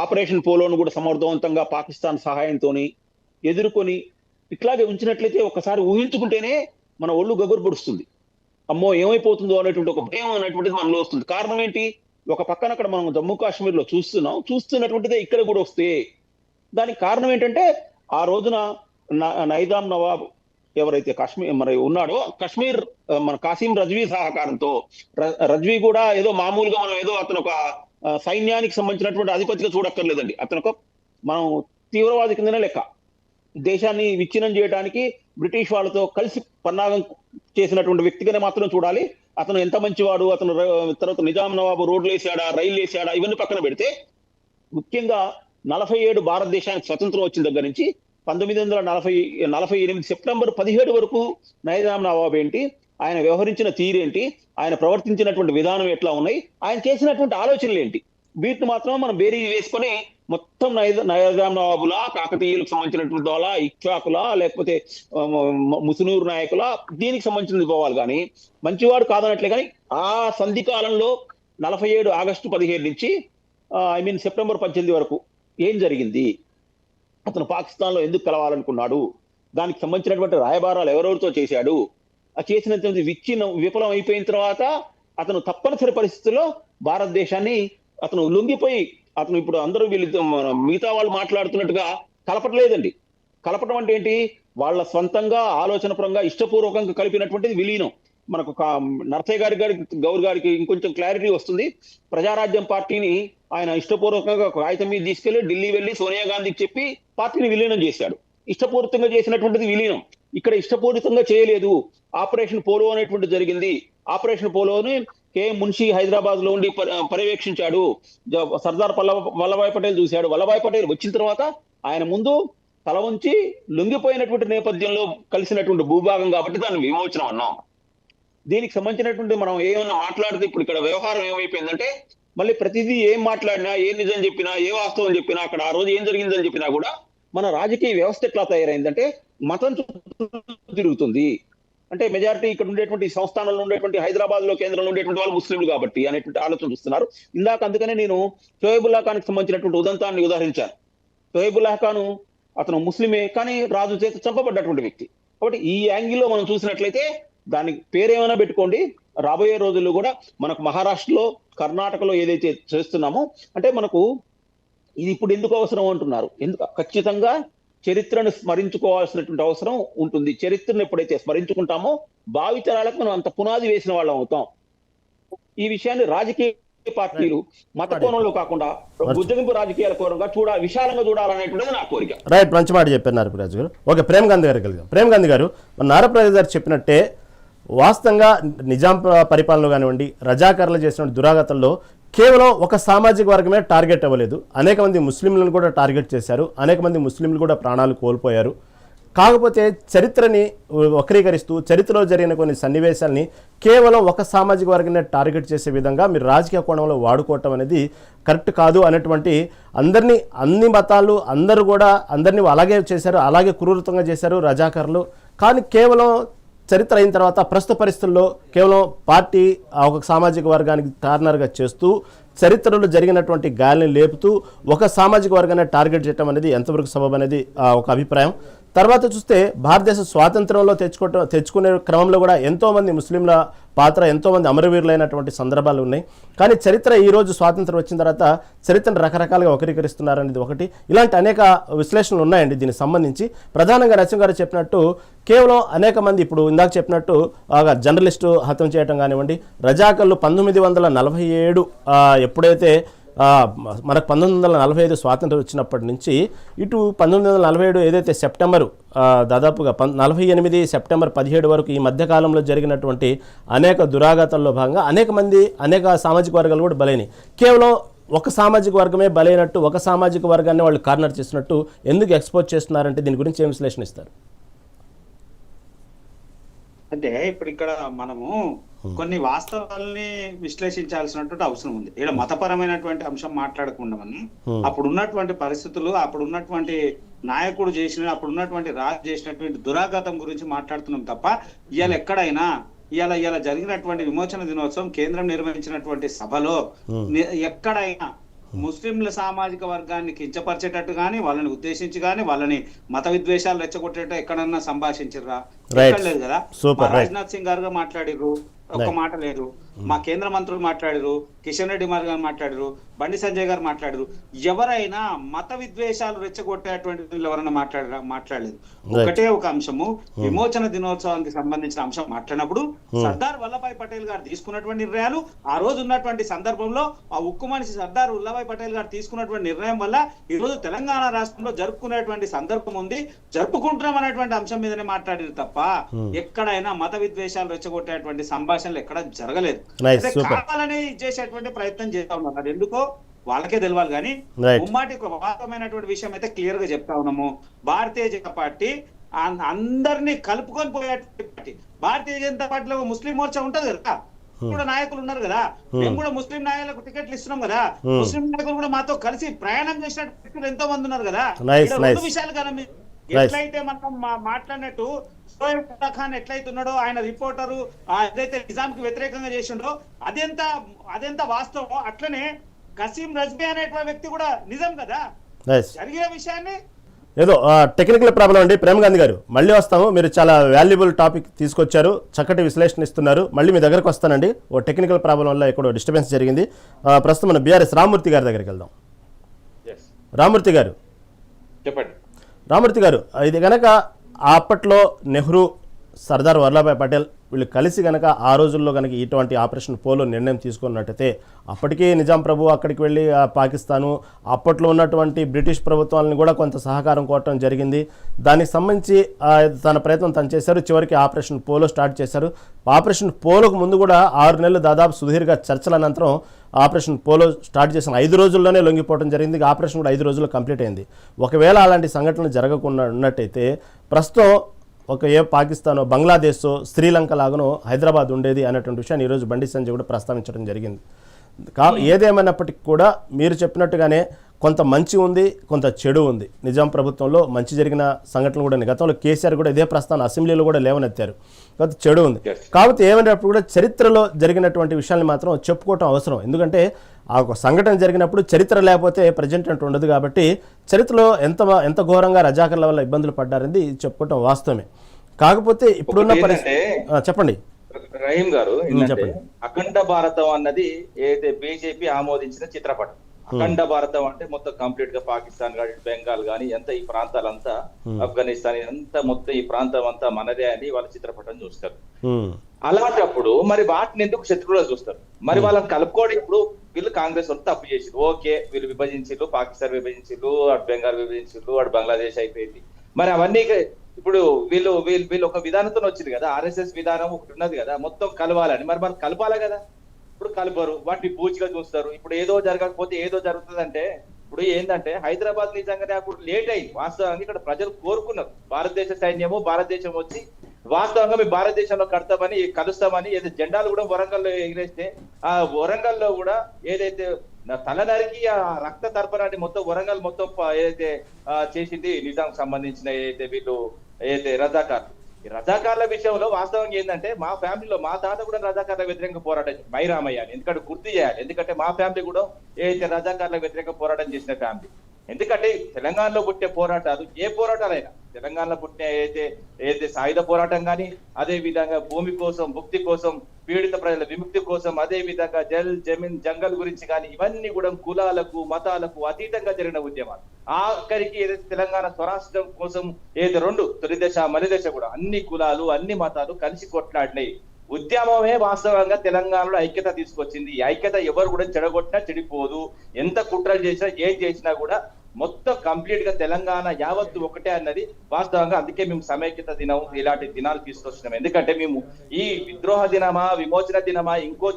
ఆపరేషన్ పోలోను కూడా సమర్థవంతంగా పాకిస్తాన్ సహాయంతో ఎదుర్కొని ఇట్లాగే ఉంచినట్లయితే ఒకసారి ఊహించుకుంటేనే మన ఒళ్ళు గగురు పొడుస్తుంది. అమ్మో ఏమైపోతుందో అనేటువంటి ఒక భయం అనేటువంటిది మనలో వస్తుంది. కారణం ఏంటి, ఒక పక్కన అక్కడ మనం జమ్మూ కాశ్మీర్ లో చూస్తున్నటువంటిదే ఇక్కడ కూడా వస్తే దానికి కారణం ఏంటంటే, ఆ రోజున నైజాం నవాబ్ ఎవరైతే ఉన్నాడో కశ్మీర్ మన కాసిం రజ్వీ సహకారంతో, రజ్వీ కూడా ఏదో మామూలుగా మనం ఏదో అతను ఒక సైన్యానికి సంబంధించినటువంటి అధిపతిగా చూడక్కర్లేదండి. అతను మనం తీవ్రవాది కిందనే లెక్క. దేశాన్ని విచ్ఛిన్నం చేయడానికి బ్రిటిష్ వాళ్ళతో కలిసి పన్నాగం చేసినటువంటి వ్యక్తిగానే మాత్రం చూడాలి. అతను ఎంత మంచివాడు, అతను తర్వాత నిజాం నవాబు రోడ్లు వేసాడా, రైలు వేసాడా, ఇవన్నీ పక్కన పెడితే, ముఖ్యంగా 47 భారతదేశానికి స్వతంత్రం వచ్చిన దగ్గర నుంచి 1948 సెప్టెంబర్ 17 వరకు నైజాం నవాబ్ ఏంటి, ఆయన వ్యవహరించిన తీరేంటి, ఆయన ప్రవర్తించినటువంటి విధానం ఎట్లా ఉన్నాయి, ఆయన చేసినటువంటి ఆలోచనలు ఏంటి, వీటిని మాత్రం మనం బేరీ వేసుకొని మొత్తం నైజాం నవాబులా, కాకతీయులకు సంబంధించినటువంటి వాళ్ళ, ఇక్ష్వాకులా, లేకపోతే ముసునూరు నాయకుల, దీనికి సంబంధించినది పోవాలి. కానీ మంచివాడు కాదనట్లే. కానీ ఆ సంధి కాలంలో 47 ఆగస్టు 17 నుంచి సెప్టెంబర్ 18 వరకు ఏం జరిగింది, అతను పాకిస్తాన్ లో ఎందుకు కలవాలనుకున్నాడు, దానికి సంబంధించినటువంటి రాయబారాలు ఎవరెవరితో చేశాడు, ఆ చేసినటువంటి విఫలం అయిపోయిన తర్వాత అతను తప్పనిసరి పరిస్థితుల్లో భారతదేశాన్ని అతను లొంగిపోయి, అతను ఇప్పుడు అందరూ మిగతా వాళ్ళు మాట్లాడుతున్నట్టుగా కలపట్లేదండి. కలపటం అంటే ఏంటి, వాళ్ళ స్వంతంగా ఆలోచనపరంగా ఇష్టపూర్వకంగా కలిపినటువంటిది విలీనం. మనకు నరసయ్య గౌర్ గారికి ఇంకొంచెం క్లారిటీ వస్తుంది. ప్రజారాజ్యం పార్టీని ఆయన ఇష్టపూర్వకంగా కాగితం మీద తీసుకెళ్లి ఢిల్లీ వెళ్లి సోనియా గాంధీకి చెప్పి పార్టీని విలీనం చేశాడు. ఇష్టపూరితంగా చేసినటువంటిది విలీనం. ఇక్కడ ఇష్టపూరితంగా చేయలేదు. ఆపరేషన్ పోలో అనేటువంటి జరిగింది. ఆపరేషన్ పోలోని కేఎం మున్షి హైదరాబాద్ లో ఉండి పర్యవేక్షించాడు. సర్దార్ వల్లభాయ్ పటేల్ చూశాడు. వల్లభాయ్ పటేల్ వచ్చిన తర్వాత ఆయన ముందు తల ఉంచి లొంగిపోయినటువంటి నేపథ్యంలో కలిసినటువంటి భూభాగం కాబట్టి దాన్ని విమోచనం అన్నాం. దీనికి సంబంధించినటువంటి మనం ఏమన్నా మాట్లాడితే ఇప్పుడు ఇక్కడ వ్యవహారం ఏమైపోయిందంటే, మళ్ళీ ప్రతిదీ ఏం మాట్లాడినా, ఏ నిజం చెప్పినా, ఏ వాస్తవం చెప్పినా, అక్కడ ఆ రోజు ఏం జరిగిందని చెప్పినా కూడా మన రాజకీయ వ్యవస్థ ఎట్లా తయారైందంటే మతం తిరుగుతుంది. అంటే మెజారిటీ ఇక్కడ ఉండేటువంటి సంస్థానంలో ఉండేటువంటి హైదరాబాద్ లో కేంద్రంలో ఉండేటువంటి వాళ్ళు ముస్లింలు కాబట్టి అనేటువంటి ఆలోచన చూస్తున్నారు. ఇందాక అందుకనే నేను షోయబుల్లా ఖాన్కి సంబంధించినటువంటి ఉదంతాన్ని ఉదాహరించాను. షోయబుల్లా ఖాన్ అతను ముస్లిమే, కానీ రాజు చేత చంపబడ్డటువంటి వ్యక్తి. కాబట్టి ఈ యాంగిల్లో మనం చూసినట్లయితే దానికి పేరేమైనా పెట్టుకోండి, రాబోయే రోజుల్లో కూడా మనకు మహారాష్ట్రలో, కర్ణాటకలో ఏదైతే చేస్తున్నామో, అంటే మనకు ఇది ఇప్పుడు ఎందుకు అవసరం అంటున్నారు, ఎందుకు ఖచ్చితంగా చరిత్రను స్మరించుకోవాల్సినటువంటి అవసరం ఉంటుంది. చరిత్రను ఎప్పుడైతే స్మరించుకుంటామో భావితరాలకు మనం అంత పునాది వేసిన వాళ్ళం అవుతాం. ఈ విషయాన్ని రాజకీయ పార్టీలు మత కోణంలో కాకుండా బుజ్జగింపు రాజకీయాల కోణంగా విశాలంగా చూడాలనేటువంటిది నా కోరిక. రైట్, మంచి మాట చెప్పారు నారప్రకాష్ గారు. ఓకే, ప్రేమ్ గాంధీ గారికి వెళ్దాం. ప్రేమ్ గాంధీ గారు, నారప్రకాష్ గారు చెప్పినట్టే వాస్తవంగా నిజాం పరిపాలన కానివ్వండి, రజాకర్లు చేసిన దురాగతంలో కేవలం ఒక సామాజిక వర్గమే టార్గెట్ అవ్వలేదు, అనేక మంది ముస్లింలను కూడా టార్గెట్ చేశారు, అనేక మంది ముస్లింలు కూడా ప్రాణాలు కోల్పోయారు. కాకపోతే చరిత్రని వక్రీకరిస్తూ చరిత్రలో జరిగిన కొన్ని సన్నివేశాలని కేవలం ఒక సామాజిక వర్గాన్ని టార్గెట్ చేసే విధంగా మీరు రాజకీయ కోణంలో వాడుకోవటం అనేది కరెక్ట్ కాదు అనేటువంటి, అన్ని మతాలు అందరూ కూడా అందరినీ అలాగే చేశారు, అలాగే క్రూరతంగా చేశారు రజాకర్లు. కానీ కేవలం చరిత్ర అయిన తర్వాత ప్రస్తుత పరిస్థితుల్లో కేవలం పార్టీ ఒక సామాజిక వర్గానికి కార్నర్గా చేస్తూ చరిత్రలో జరిగినటువంటి గాలిని లేపుతూ ఒక సామాజిక వర్గాన్ని టార్గెట్ చేయడం అనేది ఎంతవరకు సబబు అనేది ఒక అభిప్రాయం. తర్వాత చూస్తే భారతదేశ స్వాతంత్రంలో తెచ్చుకునే క్రమంలో కూడా ఎంతోమంది ముస్లింల పాత్ర, ఎంతోమంది అమరవీరులైనటువంటి సందర్భాలు ఉన్నాయి. కానీ చరిత్ర ఈరోజు స్వాతంత్రం వచ్చిన తర్వాత చరిత్రను రకరకాలుగా వక్రీకరిస్తున్నారనేది ఒకటి. ఇలాంటి అనేక విశ్లేషణలు ఉన్నాయండి దీనికి సంబంధించి. ప్రధానంగా నరసింహ గారు చెప్పినట్టు కేవలం అనేక మంది ఇప్పుడు ఇందాక చెప్పినట్టు జర్నలిస్టు హత్య చేయడం కానివ్వండి, రజాకర్లు 1947 ఎప్పుడైతే మనకు 1945 స్వాతంత్రం వచ్చినప్పటి నుంచి ఇటు 1947 ఏదైతే సెప్టెంబరు దాదాపుగా 48 సెప్టెంబర్ 17 వరకు ఈ మధ్యకాలంలో జరిగినటువంటి అనేక దురాఘాతాల్లో భాగంగా అనేక సామాజిక వర్గాలు కూడా బలైనవి. కేవలం ఒక సామాజిక వర్గమే బలైనట్టు, ఒక సామాజిక వర్గాన్ని వాళ్ళు కార్నర్ చేసినట్టు ఎందుకు ఎక్స్పోజ్ చేస్తున్నారంటే దీని గురించి ఏం విశ్లేషణ ఇస్తారు? అంటే ఇప్పుడు ఇక్కడ మనము కొన్ని వాస్తవాల్ని విశ్లేషించాల్సినటువంటి అవసరం ఉంది. ఇక్కడ మతపరమైనటువంటి అంశం మాట్లాడకుండా మనం అప్పుడున్నటువంటి పరిస్థితులు, అప్పుడున్నటువంటి నాయకుడు అప్పుడున్నటువంటి రాజు చేసినటువంటి దురాఘాతం గురించి మాట్లాడుతున్నాం తప్ప ఇవాళ ఎక్కడైనా ఇవాళ జరిగినటువంటి విమోచన దినోత్సవం కేంద్రం నిర్వహించినటువంటి సభలో ఎక్కడైనా ముస్లింల సామాజిక వర్గాన్ని కించపరిచేటట్టు కానీ, వాళ్ళని ఉద్దేశించి కానీ, వాళ్ళని మత విద్వేషాలు రెచ్చగొట్టేటట్టు ఎక్కడన్నా సంభాషించరా? లేదు కదా. రాజ్నాథ్ సింగ్ గారు మాట్లాడిర్రు, ఒక్క మాట లేదు. మా కేంద్ర మంత్రులు మాట్లాడారు, కిషన్ రెడ్డి గారు మాట్లాడారు, బండి సంజయ్ గారు మాట్లాడారు. ఎవరైనా మత విద్వేషాలు రెచ్చగొట్టేటువంటి ఎవరైనా మాట్లాడలేదు. ఒకటే ఒక అంశము, విమోచన దినోత్సవానికి సంబంధించిన అంశం మాట్లాడినప్పుడు సర్దార్ వల్లభాయ్ పటేల్ గారు తీసుకున్నటువంటి నిర్ణయాలు, ఆ రోజు ఉన్నటువంటి సందర్భంలో ఆ ఉక్కు మనిషి సర్దార్ వల్లభాయ్ పటేల్ గారు తీసుకున్నటువంటి నిర్ణయం వల్ల ఈ రోజు తెలంగాణ రాష్ట్రంలో జరుపుకునేటువంటి సందర్భం ఉంది, జరుపుకుంటున్నాం అనేటువంటి అంశం మీదనే మాట్లాడారు తప్ప ఎక్కడైనా మత విద్వేషాలు రెచ్చగొట్టేటువంటి సంభాషణలు ఎక్కడ జరగలేదు. కావాలని చేసేటువంటి ప్రయత్నం చేస్తా ఉన్నారు. అది ఎందుకో వాళ్ళకే తెలియాలి. కానీ ఉమ్మాటి వాస్తవమైనటువంటి విషయం అయితే క్లియర్ గా చెప్తా ఉన్నాము. భారతీయ జనతా పార్టీ అందరినీ కలుపుకొని పోయేటువంటి పార్టీ. భారతీయ జనతా పార్టీలో ముస్లిం మోర్చా ఉంటది కదా, కూడా నాయకులు ఉన్నారు కదా, మేము కూడా ముస్లిం నాయకులకు టికెట్లు ఇస్తున్నాం కదా, ముస్లిం నాయకులు కూడా మాతో కలిసి ప్రయాణం చేసినట్టు ఎంతో మంది ఉన్నారు కదా. రెండు విషయాలు కదా, ఎట్లయితే మనం మాట్లాడినట్టు షోయబ్ ఖాన్ ఎట్లయితే ఉన్నాడో, ఆయన రిపోర్టరు ఏదైతే నిజాంకి వ్యతిరేకంగా చేసిండో అదెంత వాస్తవం, అట్లనే కసీం రజ్బీ అనేటువంటి వ్యక్తి కూడా నిజం కదా. జరిగే విషయాన్ని ఏదో టెక్నికల్ ప్రాబ్లం అండి. ప్రేమ్ గాంధీ గారు మళ్ళీ వస్తాము. మీరు చాలా వాల్యుబుల్ టాపిక్ తీసుకొచ్చారు, చక్కటి విశ్లేషణ ఇస్తున్నారు. మళ్ళీ మీ దగ్గరకు వస్తానండి. ఓ టెక్నికల్ ప్రాబ్లం వల్ల ఎక్కడో డిస్టర్బెన్స్ జరిగింది. ప్రస్తుతం మన బీఆర్ఎస్ రామ్మూర్తి గారి దగ్గరికి వెళ్దాం. రామ్మూర్తి గారు చెప్పండి. రామ్మూర్తి గారు, ఇది కనుక అప్పట్లో నెహ్రూ, సర్దార్ వల్లభాయ్ పటేల్ వీళ్ళు కలిసి కనుక ఆ రోజుల్లో కనుక ఇటువంటి ఆపరేషన్ పోలో నిర్ణయం తీసుకున్నట్టయితే అప్పటికీ నిజాం ప్రభు అక్కడికి వెళ్ళి పాకిస్తాను అప్పట్లో ఉన్నటువంటి బ్రిటిష్ ప్రభుత్వాలను కూడా కొంత సహకారం కోరటం జరిగింది. దానికి సంబంధించి తన ప్రయత్నం తను చేశారు. చివరికి ఆపరేషన్ పోలో స్టార్ట్ చేశారు. ఆపరేషన్ పోలోకు ముందు కూడా 6 నెలలు దాదాపు సుదీర్ఘ చర్చల అనంతరం ఆపరేషన్ పోలో స్టార్ట్ చేసిన 5 రోజుల్లోనే లొంగిపోవడం జరిగింది. ఆపరేషన్ కూడా 5 రోజుల్లో కంప్లీట్ అయింది. ఒకవేళ అలాంటి సంఘటనలు జరగకుండా ఉన్నట్టయితే ప్రస్తుతం పాకిస్తాన్, బంగ్లాదేశ్, శ్రీలంక లాగానో హైదరాబాద్ ఉండేది అనేటువంటి విషయాన్ని ఈరోజు బండి సంజయ్ కూడా ప్రస్తావించడం జరిగింది. ఏదేమైనప్పటికీ కూడా మీరు చెప్పినట్టుగానే కొంత మంచి ఉంది, కొంత చెడు ఉంది. నిజాం ప్రభుత్వంలో మంచి జరిగిన సంఘటనలు కూడా గతంలో కేసీఆర్ కూడా ఇదే ప్రస్తావన అసెంబ్లీలో కూడా లేవనెత్తారు. కొంత చెడు ఉంది. కాబట్టి ఏమైనప్పుడు కూడా చరిత్రలో జరిగినటువంటి విషయాన్ని మాత్రం చెప్పుకోవటం అవసరం. ఎందుకంటే ఆ ఒక సంఘటన జరిగినప్పుడు చరిత్ర లేకపోతే ప్రజెంట్ అంటూ ఉండదు. కాబట్టి చరిత్రలో ఎంత ఘోరంగా రజాకర్ల వల్ల ఇబ్బందులు పడ్డారని చెప్పుకోవటం వాస్తవమే. కాకపోతే ఇప్పుడున్న పరిస్థితి చెప్పండి రహీం గారు. చెప్పండి. అఖండ భారతం అన్నది ఏదైతే బీజేపీ ఆమోదించిన చిత్రపటం. అఖండ భారతం అంటే మొత్తం కంప్లీట్ గా పాకిస్తాన్ కానీ, బెంగాల్ కానీ, ఎంత ఈ ప్రాంతాలంతా, ఆఫ్ఘనిస్తాన్ అంతా మొత్తం ఈ ప్రాంతం అంతా మనదే అని వాళ్ళ చిత్రపటం చూస్తారు. అలాంటప్పుడు మరి వాటిని ఎందుకు శత్రువులుగా చూస్తారు? మరి వాళ్ళని కలుపుకోవడం ఇప్పుడు వీళ్ళు కాంగ్రెస్ వాళ్ళు తప్పు చేసిండ్రు, ఓకే వీళ్ళు విభజించిండ్రు, పాకిస్తాన్ విభజించిండ్రు, అటు బెంగాల్ విభజించిండ్రు, అటు బంగ్లాదేశ్ అయిపోయింది. మరి అవన్నీ ఇప్పుడు వీళ్ళు వీళ్ళు వీళ్ళు ఒక విధానంతో వచ్చింది కదా, ఆర్ఎస్ఎస్ విధానం ఒకటి ఉన్నది కదా మొత్తం కలవాలని. మరి మనం కలపాలి కదా, ఇప్పుడు కలపరు, వాటిని పూచిగా చూస్తారు. ఇప్పుడు ఏదో జరగకపోతే ఏదో జరుగుతుందంటే ఇప్పుడు ఏంటంటే హైదరాబాద్ నిజంగానే అప్పుడు లేట్ అయింది. వాస్తవంగా ఇక్కడ ప్రజలు కోరుకున్నారు భారతదేశ సైన్యము భారతదేశం వచ్చి వాస్తవంగా మీ భారతదేశంలో కలుస్తామని ఏదో జెండాలు కూడా వరంగల్లో ఎగిరేస్తే ఆ వరంగల్లో కూడా ఏదైతే తల నరికి ఆ రక్త తర్పణాన్ని మొత్తం వరంగల్ మొత్తం ఏదైతే చేసింది నిజాం సంబంధించిన ఏదైతే వీళ్ళు ఏదైతే రజాకార్లు. ఈ రజాకార్ల విషయంలో వాస్తవంగా ఏంటంటే మా ఫ్యామిలీలో మా తాత కూడా రజాకార్ల వ్యతిరేకంగా పోరాటం మైరామయ్య అని ఎందుకంటే గుర్తు చేయాలి. ఎందుకంటే మా ఫ్యామిలీ కూడా ఏదైతే రజాకార్ల వ్యతిరేకంగా పోరాటం చేసిన ఫ్యామిలీ. ఎందుకంటే తెలంగాణలో పుట్టే పోరాటాలు ఏ పోరాటాలైనా తెలంగాణలో పుట్టిన ఏదైతే సాయుధ పోరాటం కానీ, అదే విధంగా భూమి కోసం ముక్తి కోసం పీడిత ప్రజల విముక్తి కోసం, అదే విధంగా జమీన్ జంగల్ గురించి కానీ ఇవన్నీ కూడా కులాలకు మతాలకు అతీతంగా జరిగిన ఉద్యమాలు. ఆఖరికి ఏదైతే తెలంగాణ స్వరాష్ట్రం కోసం ఏదైతే రెండు తొలి దశ మలి దశ కూడా అన్ని కులాలు అన్ని మతాలు కలిసి కొట్లాడినాయి. ఉద్యమమే వాస్తవంగా తెలంగాణలో ఐక్యత తీసుకొచ్చింది. ఈ ఐక్యత ఎవరు కూడా చెడగొట్టినా చెడిపోదు. ఎంత కుట్రలు చేసినా ఏం చేసినా కూడా మొత్తం కంప్లీట్ గా తెలంగాణ యావత్తు ఒకటే అన్నది వాస్తవంగా. అందుకే మేము సమైక్యత దినం ఇలాంటి దినాలు తీసుకొచ్చినాం. ఎందుకంటే మేము ఈ విద్రోహ దినమా విమోచన దినమా ఇంకో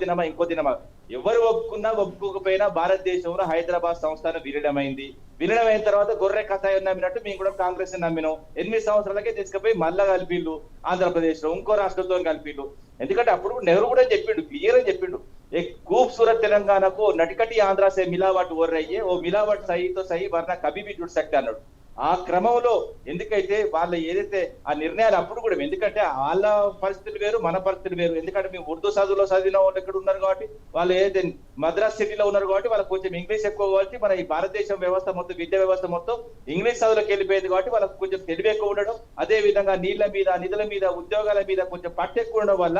దినమా ఎవరు ఒప్పుకున్నా ఒప్పుకోకపోయినా భారతదేశంలో హైదరాబాద్ సంస్థానం విలీనమైంది. విలీనమైన తర్వాత గొర్రె కథాయం నమ్మినట్టు మేము కూడా కాంగ్రెస్ నమ్మినాం. 8 సంవత్సరాలకే తీసుకుపోయి మళ్ళా కలిపిళ్ళు ఆంధ్రప్రదేశ్ లో ఇంకో రాష్ట్రంతో కలిపిళ్ళు. ఎందుకంటే అప్పుడు నెహ్రూ కూడా చెప్పిండు, క్లియర్ అని చెప్పిండు, ఏ खूबसूरत तेलंगाना को नटकटी आंध्रा से मिलावट हो रही है, वो मिलावट सही तो सही वरना कभी भी जुड़ सकते అన్నాడు. ఆ క్రమంలో ఎందుకైతే వాళ్ళు ఏదైతే ఆ నిర్ణయాలు అప్పుడు కూడా ఎందుకంటే వాళ్ళ పరిస్థితులు వేరు మన పరిస్థితులు వేరు. ఎందుకంటే మేము ఉర్దూ చదువులో చదివిన వాళ్ళు ఎక్కడ ఉన్నారు కాబట్టి, వాళ్ళు ఏదైతే మద్రాస్ సిటీలో ఉన్నారు కాబట్టి వాళ్ళకి కొంచెం ఇంగ్లీష్ ఎక్కువ కాబట్టి, మన ఈ భారతదేశం వ్యవస్థ మొత్తం విద్యా వ్యవస్థ మొత్తం ఇంగ్లీష్ చదువులోకి వెళ్ళిపోయింది కాబట్టి వాళ్ళకి కొంచెం తెలివి ఎక్కువ ఉండడం, అదే విధంగా నీళ్ల మీద నిధుల మీద ఉద్యోగాల మీద కొంచెం పట్టు ఎక్కువ ఉండడం వల్ల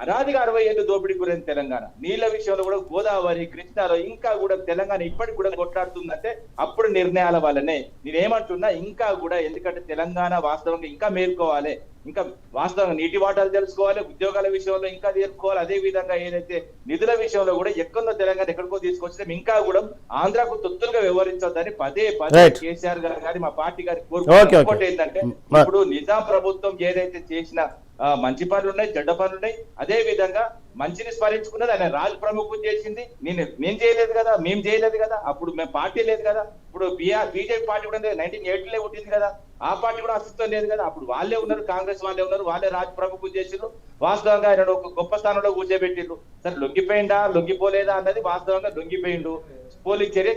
అనాదిగా 60 ఏళ్ళు దోపిడీ గురైన తెలంగాణ. నీళ్ల విషయంలో కూడా గోదావరి కృష్ణాలో ఇంకా కూడా తెలంగాణ ఇప్పటికి కూడా కొట్లాడుతుందంటే అప్పుడు నిర్ణయాల వల్లనే. నేనేమంటున్నా ఇంకా కూడా ఎందుకంటే తెలంగాణ వాస్తవంగా ఇంకా మేల్కోవాలి, ఇంకా వాస్తవంగా నీటి వాటాలు తెలుసుకోవాలి, ఉద్యోగాల విషయంలో ఇంకా తెలుసుకోవాలి, అదే విధంగా ఏదైతే నిధుల విషయంలో కూడా ఎక్కడో తెలంగాణ ఎక్కడికో తీసుకొచ్చినా ఇంకా కూడా ఆంధ్రాకు తొత్తులుగా వ్యవహరించొద్దని పదే కేసీఆర్ గారు కానీ మా పార్టీ గారి కోరుకుంటే ఏంటంటే ఇప్పుడు నిజాం ప్రభుత్వం ఏదైతే చేసిన మంచి పనులు ఉన్నాయి చెడ్డ పనులు ఉన్నాయి. అదే విధంగా మంచిని స్మరించుకున్నది ఆయన రాజు ప్రముఖం చేసింది. నేను చేయలేదు కదా, మేము చేయలేదు కదా, అప్పుడు మేము పార్టీ లేదు కదా. ఇప్పుడు బీజేపీ పార్టీ కూడా 1980లో పుట్టింది కదా, ఆ పార్టీ కూడా అస్తిత్వం లేదు కదా. అప్పుడు వాళ్ళే ఉన్నారు, కాంగ్రెస్ వాళ్ళే ఉన్నారు, వాళ్ళే రాజు ప్రముఖం చేసిండ్రు. వాస్తవంగా ఆయన ఒక గొప్ప స్థానంలో కూర్చోబెట్టిండ్రు. సరే లొంగిపోయిందా లొంగిపోలేదా అన్నది వాస్తవంగా లొంగిపోయిండు. పోలింగ్ చర్య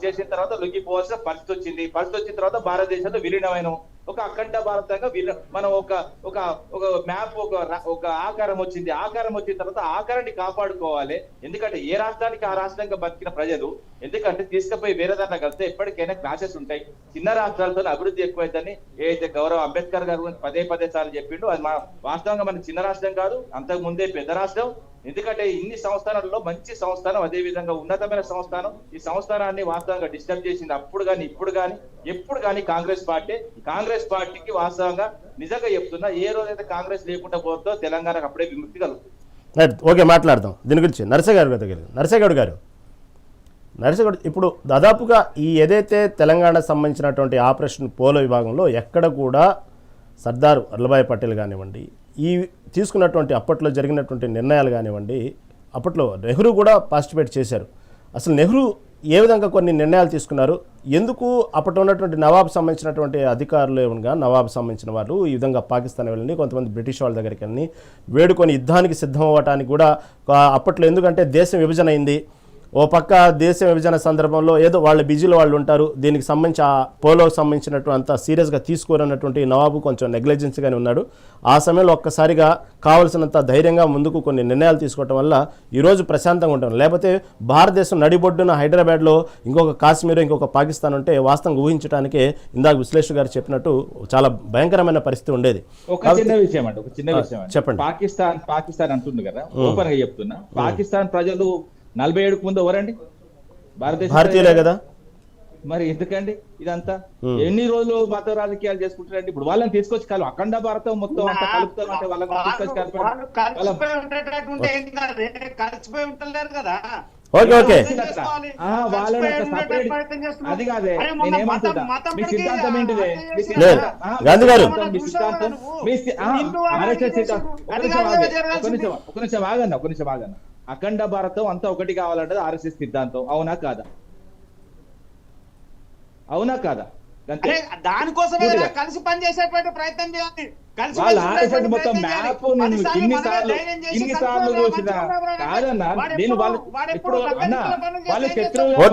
చేసిన తర్వాత లొంగిపోవాల్సిన పరిస్థితి వచ్చింది. పరిస్థితి వచ్చిన తర్వాత భారతదేశంలో విలీనమైన ఒక అఖండ భారతంగా మనం ఒక మ్యాప్ ఒక ఆకారం వచ్చింది. ఆకారం వచ్చిన తర్వాత ఆకారాన్ని కాపాడుకోవాలి. ఎందుకంటే ఏ రాష్ట్రానికి ఆ రాష్ట్రంగా బతికిన ప్రజలు ఎందుకంటే తీసుకుపోయి వేరే దాంట్లో కలిస్తే ఎప్పటికైనా క్లాసెస్ ఉంటాయి. చిన్న రాష్ట్రాలతో అభివృద్ధి ఎక్కువైందని ఏదైతే గౌరవ అంబేద్కర్ గారు పదే సార్లు చెప్పిండు. అది వాస్తవంగా మన చిన్న రాష్ట్రం కాదు, అంతకు ముందే పెద్ద రాష్ట్రం. ఎందుకంటే ఇన్ని సంస్థానాల్లో మంచి సంస్థానం, అదే విధంగా ఉన్నతమైన సంస్థానం. ఈ సంస్థానాన్ని వాస్తవంగా డిస్టర్బ్ చేసింది అప్పుడు కానీ ఇప్పుడు కానీ ఎప్పుడు కానీ కాంగ్రెస్ పార్టీకి వాస్తవంగా నిజంగా చెప్తున్నా ఏ రోజైతే కాంగ్రెస్ లేకుండా పోతుందో తెలంగాణకు అప్పుడే విముక్తి కలుగుతుంది. ఓకే, మాట్లాడదాం దీని గురించి. నరసయ్య గారు ఇప్పుడు దాదాపుగా ఈ ఏదైతే తెలంగాణకు సంబంధించినటువంటి ఆపరేషన్ పోలో విభాగంలో ఎక్కడ కూడా సర్దార్ వల్లభాయ్ పటేల్ కానివ్వండి, ఈ తీసుకున్నటువంటి అప్పట్లో జరిగినటువంటి నిర్ణయాలు కానివ్వండి, అప్పట్లో నెహ్రూ కూడా పార్టిసిపేట్ చేశారు. అసలు నెహ్రూ ఏ విధంగా కొన్ని నిర్ణయాలు తీసుకున్నారు, ఎందుకు అప్పట్లో ఉన్నటువంటి నవాబ్ సంబంధించినటువంటి అధికారులు ఏమనగా నవాబ్ సంబంధించిన వాళ్ళు ఈ విధంగా పాకిస్తాన్ వెళ్ళండి, కొంతమంది బ్రిటిష్ వాళ్ళ దగ్గరికి వెళ్ళి వేడుకొని యుద్ధానికి సిద్ధం అవ్వటానికి కూడా అప్పట్లో ఎందుకంటే దేశం విభజన అయింది. ఓ పక్క దేశ విభజన సందర్భంలో ఏదో వాళ్ళ బిజీలో వాళ్ళు ఉంటారు, దీనికి సంబంధించి ఆ పోలోకి సంబంధించినట్టు అంత సీరియస్గా తీసుకోరన్నటువంటి నవాబు కొంచెం నెగ్లిజెన్స్గానే ఉన్నాడు. ఆ సమయంలో ఒక్కసారిగా కావలసినంత ధైర్యంగా ముందుకు కొన్ని నిర్ణయాలు తీసుకోవటం వల్ల ఈరోజు ప్రశాంతంగా ఉంటాం. లేకపోతే భారతదేశం నడిబొడ్డున హైదరాబాద్లో ఇంకొక కాశ్మీర్ ఇంకొక పాకిస్తాన్ ఉంటే వాస్తవంగా ఊహించడానికే ఇందాక విశ్లేష్ గారు చెప్పినట్టు చాలా భయంకరమైన పరిస్థితి ఉండేది. ఒక చిన్న విషయం చెప్పండి. పాకిస్తాన్ అంటుంది కదా, ఓపెన్ గా చెప్తున్నా, పాకిస్తాన్ ప్రజలు 47కు ముందు ఎవరండి? భారతీయులే కదా. మరి ఎందుకండి ఇదంతా ఎన్ని రోజులు మత రాజకీయాలు చేసుకుంటారండి? ఇప్పుడు వాళ్ళని తీసుకొచ్చి కాదు అఖండ భారతం మొత్తం అంతా కలుపుతాం అంటే వాళ్ళని తీసుకొచ్చి కలిసిపోయి ఉండేటట్టుంటే ఏం కాదు, కలిసిపోయి ఉంటలేరు కదా. ఓకే ఓకే వాళ్ళని అది కాదే నేనేమంటున్నా, మీ సిద్ధాంతం ఏంటిదే? లేదు గాంధీ గారు మీ సిద్ధాంతం ఒక నిమిషం ఆగన్న. అఖండ భారతం అంతా ఒకటి కావాలంటే ఆర్ఎస్ఎస్ సిద్ధాంతం, అవునా కాదా? దానికోసమే కలిసి పనిచేసేటువంటి ప్రయత్నం చేయాలి. మొత్తం మ్యాప్ ఇన్నిసార్లు చూసిన కాదన్నా, నేను ఇప్పుడు అన్నా వాళ్ళ శత్రువు లేదన్నా,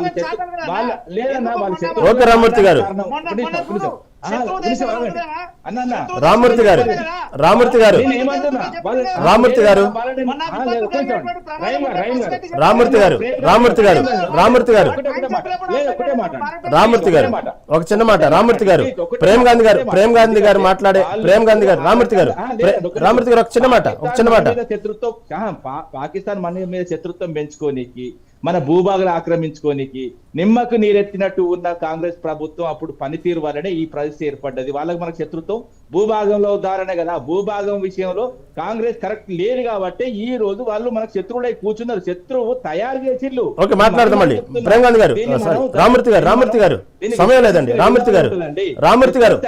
వాళ్ళ శత్రువు. ఓకే రామూర్తి గారు, రామూర్తి గారు రామూర్తి గారు రామూర్తి గారు రామూర్తి గారు రామూర్తి గారు రామూర్తి గారు రామూర్తి గారు ఒక చిన్న మాట. రామూర్తి గారు ప్రేమ్ గాంధీ గారు మాట్లాడే రామూర్తి గారు ఒక చిన్న మాట శత్రుత్వం పాకిస్తాన్ మన మీద శత్రుత్వం పెంచుకోనికి, మన భూభాగాలు ఆక్రమించుకోనికి నిమ్మకు నీరెత్తినట్టు ఉన్న కాంగ్రెస్ ప్రభుత్వం అప్పుడు పనితీరు వల్లనే ఈ పరిస్థితి ఏర్పడ్డది. వాళ్ళకి మనకు శత్రుత్వం భూభాగంలో ఉదాహరణ కదా. భూభాగం విషయంలో కాంగ్రెస్ కరెక్ట్ లేదు కాబట్టి ఈ రోజు వాళ్ళు మనకు శత్రువులై కూర్చున్నారు. శత్రువు తయారు చేసిళ్ళు. ఓకే మాట్లాడదాం మళ్ళీ. ప్రేమ్ గాంధీ గారు రామూర్తి గారు సమయం లేదండి. రామూర్తి గారు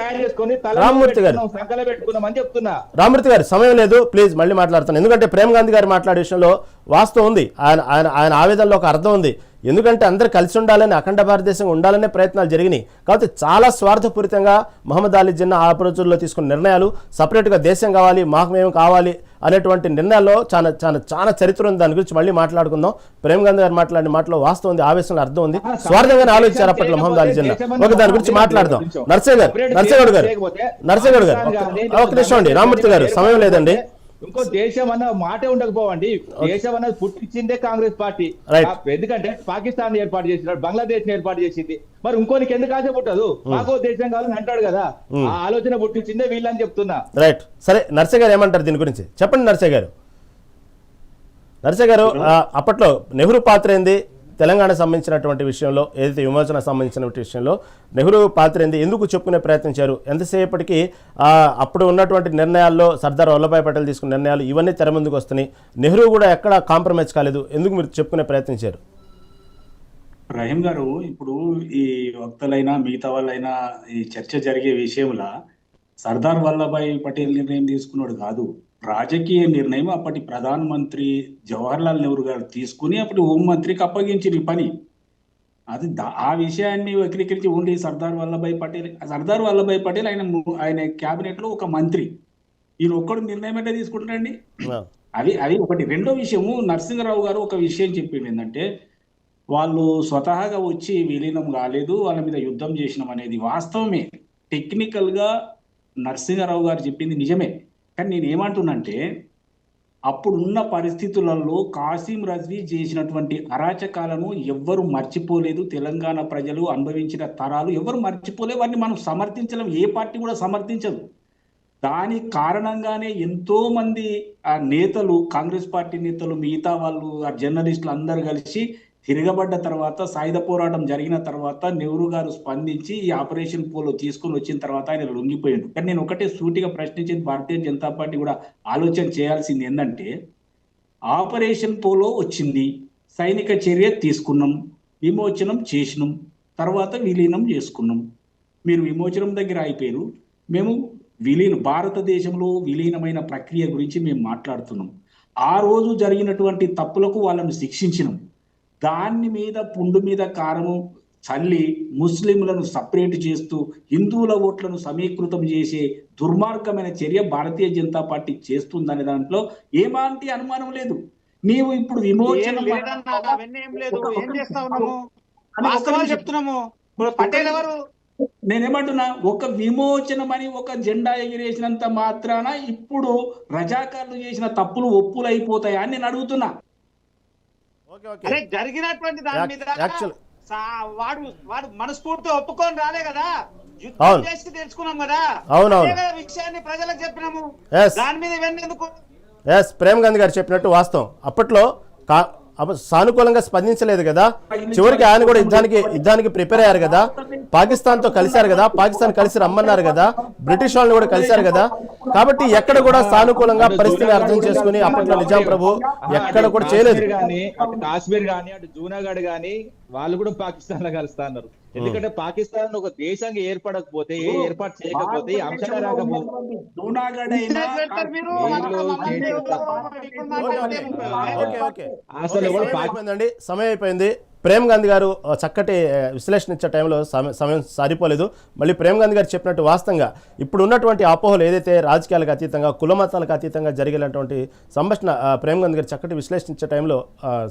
తయారు చేసుకొని సంకల పెట్టుకున్నామని చెప్తున్నా. రామూర్తి గారు సమయం లేదు, ప్లీజ్ మళ్ళీ మాట్లాడతాను. ఎందుకంటే ప్రేమ్ గాంధీ గారు మాట్లాడే విషయంలో వాస్తవం ఉంది, ఆయన ఆవేదనలో ఒక అర్థం ఉంది. ఎందుకంటే అందరూ కలిసి ఉండాలని, అఖండ భారతదేశం ఉండాలనే ప్రయత్నాలు జరిగినాయి. కాబట్టి చాలా స్వార్థపూరితంగా మహమ్మద్ అలీ జిన్నా ఆ రోజుల్లో తీసుకున్న నిర్ణయాలు, సపరేట్గా దేశం కావాలి, మాకు మేము కావాలి అనేటువంటి నిర్ణయాల్లో చాలా చాలా చాలా చరిత్ర ఉంది. దాని గురించి మళ్ళీ మాట్లాడుకుందాం. ప్రేమ్ గాంధీ గారు మాట్లాడిన మాటలో వాస్తవం ఉంది, ఆవేశంలో అర్థం ఉంది. స్వార్థంగానే ఆలోచించారు అప్పట్లో మహమ్మద్ అలీ జిన్నా. ఒక దాని గురించి మాట్లాడదాం. నర్సేగౌడ్ గారు ఒక నిమిషం అండి. రామూర్తి గారు సమయం లేదండి. ఇంకో దేశం అన్న మాటే ఉండకపోవండి. దేశం అన్నది పుట్టించిందే కాంగ్రెస్ పార్టీ. ఎందుకంటే పాకిస్తాన్ ఏర్పాటు చేసినాడు, బంగ్లాదేశ్ ఏర్పాటు చేసింది. మరి ఇంకోనికి ఎందుకు ఆశ పుట్టదు? మాకో దేశం కావాలని అంటాడు కదా, ఆ ఆలోచన పుట్టించిందే వీళ్ళని చెప్తున్నా. రైట్, సరే నర్సే గారు ఏమంటారు దీని గురించి చెప్పండి. నర్సే గారు అప్పట్లో నెహ్రూ పాత్ర ఏంది తెలంగాణ సంబంధించినటువంటి విషయంలో, ఏదైతే విమోచన సంబంధించిన విషయంలో నెహ్రూ పాత్ర ఏంది, ఎందుకు చెప్పుకునే ప్రయత్నించారు? ఎంతసేపటికి అప్పుడు ఉన్నటువంటి నిర్ణయాల్లో సర్దార్ వల్లభాయ్ పటేల్ తీసుకున్న నిర్ణయాలు ఇవన్నీ తెర ముందుకు వస్తున్నాయి. నెహ్రూ కూడా ఎక్కడ కాంప్రమైజ్ కాలేదు, ఎందుకు మీరు చెప్పుకునే ప్రయత్నించారు? రహీం గారు, ఇప్పుడు ఈ వక్తలైనా మిగతా వాళ్ళైనా ఈ చర్చ జరిగే విషయంలో సర్దార్ వల్లభాయ్ పటేల్ నిర్ణయం తీసుకున్నాడు కాదు, రాజకీయ నిర్ణయం అప్పటి ప్రధానమంత్రి జవహర్లాల్ నెహ్రూ గారు తీసుకుని అప్పటి హోంమంత్రికి అప్పగించిన పని అది. ఆ విషయాన్ని వక్రీకరించి ఉండి సర్దార్ వల్లభాయ్ పటేల్ ఆయన క్యాబినెట్ లో ఒక మంత్రి, ఈయన ఒక్కడు నిర్ణయం అంటే తీసుకుంటారండి. అది ఒకటి. రెండో విషయము, నరసింహరావు గారు ఒక విషయం చెప్పింది ఏంటంటే, వాళ్ళు స్వతహాగా వచ్చి విలీనం కాలేదు, వాళ్ళ మీద యుద్ధం చేసినాం అనేది వాస్తవమే. టెక్నికల్ గా నరసింహరావు గారు చెప్పింది నిజమే. కానీ నేను ఏమంటున్నంటే, అప్పుడున్న పరిస్థితులలో కాసిం రజ్వీ చేసినటువంటి అరాచకాలను ఎవ్వరు మర్చిపోలేదు. తెలంగాణ ప్రజలు అనుభవించిన తరాలు ఎవరు మర్చిపోలేదు. వాటిని మనం సమర్థించలేం, ఏ పార్టీ కూడా సమర్థించదు. దాని కారణంగానే ఎంతో మంది ఆ నేతలు, కాంగ్రెస్ పార్టీ నేతలు, మిగతా వాళ్ళు, ఆ జర్నలిస్టులు అందరూ కలిసి తిరగబడ్డ తర్వాత, సాయుధ పోరాటం జరిగిన తర్వాత నెహ్రూ గారు స్పందించి ఈ ఆపరేషన్ పోలో తీసుకొని వచ్చిన తర్వాత ఆయన లొంగిపోయాడు. కానీ నేను ఒకటే సూటిగా ప్రశ్నించేది, భారతీయ జనతా పార్టీ కూడా ఆలోచన చేయాల్సింది ఏంటంటే, ఆపరేషన్ పోలో వచ్చింది, సైనిక చర్య తీసుకున్నాం, విమోచనం చేసినాం, తర్వాత విలీనం చేసుకున్నాం. మీరు విమోచనం దగ్గర అయిపోయారు, మేము భారతదేశంలో విలీనమైన ప్రక్రియ గురించి మేము మాట్లాడుతున్నాం. ఆ రోజు జరిగినటువంటి తప్పులకు వాళ్ళను శిక్షించినాం. దాని మీద పుండు మీద కారము చల్లి ముస్లింలను సపరేట్ చేస్తూ హిందువుల ఓట్లను సమీకృతం చేసే దుర్మార్గమైన చర్య భారతీయ జనతా పార్టీ చేస్తుందనే దాంట్లో ఏమాంటి అనుమానం లేదు. నీవు ఇప్పుడు విమోచన చెప్తున్నాము. పటేల్ ఎవరు? నేనేమంటున్నా, ఒక విమోచనం అని ఒక జెండా ఎగిరేసినంత మాత్రాన ఇప్పుడు రజాకార్లు చేసిన తప్పులు ఒప్పులు అయిపోతాయా అని నేను అడుగుతున్నా. అరే, జరిగినటువంటి దాని మీద వాడు మనస్ఫూర్తిగా ఒప్పుకొని రాలే కదా, యుద్ధం చేసి తెలుసుకున్నాం కదా, విషయాన్ని ప్రజలకు చెప్పినాము. దాని మీద ఇవన్నీ ఎందుకు? ప్రేమ్ గాంధీ గారు చెప్పినట్టు వాస్తవం. సానుకూలంగా స్పందించలేదు కదా. చివరికి ఆయన కూడా యుద్ధానికి ప్రిపేర్ అయ్యారు కదా, పాకిస్తాన్తో కలిశారు కదా, పాకిస్తాన్ కలిసి రమ్మన్నారు కదా, బ్రిటిష్ వాళ్ళని కూడా కలిశారు కదా. కాబట్టి ఎక్కడ కూడా సానుకూలంగా పరిస్థితిని అర్థం చేసుకుని అప్పట్లో నిజాం ప్రభు ఎక్కడ కూడా చేయలేదు. కాశ్మీర్ గానీ అటు జూనాగఢ్ గానీ వాళ్ళు కూడా పాకిస్తాన్ లో కలుస్తా అన్నారు. ఎందుకంటే పాకిస్తాన్ ఒక దేశంగా ఏర్పడకపోతే ఏర్పాటు చేయకపోతే ఈ అంశాలు రాకపోతే జూనాగఢ్ అయినా అయిపోయిందండి, సమయం అయిపోయింది. ప్రేమ్ గాంధీ గారు చక్కటి విశ్లేషణ ఇచ్చే టైంలో సమయం సరిపోలేదు. మళ్ళీ ప్రేమ్ గాంధీ గారు చెప్పినట్టు వాస్తవంగా ఇప్పుడు ఉన్నటువంటి అపోహలు ఏదైతే రాజకీయాలకు అతీతంగా కుల మతాలకు అతీతంగా జరిగేటువంటి సంభాషణ ప్రేమ్ గాంధీ గారు చక్కటి విశ్లేషణ ఇచ్చే టైంలో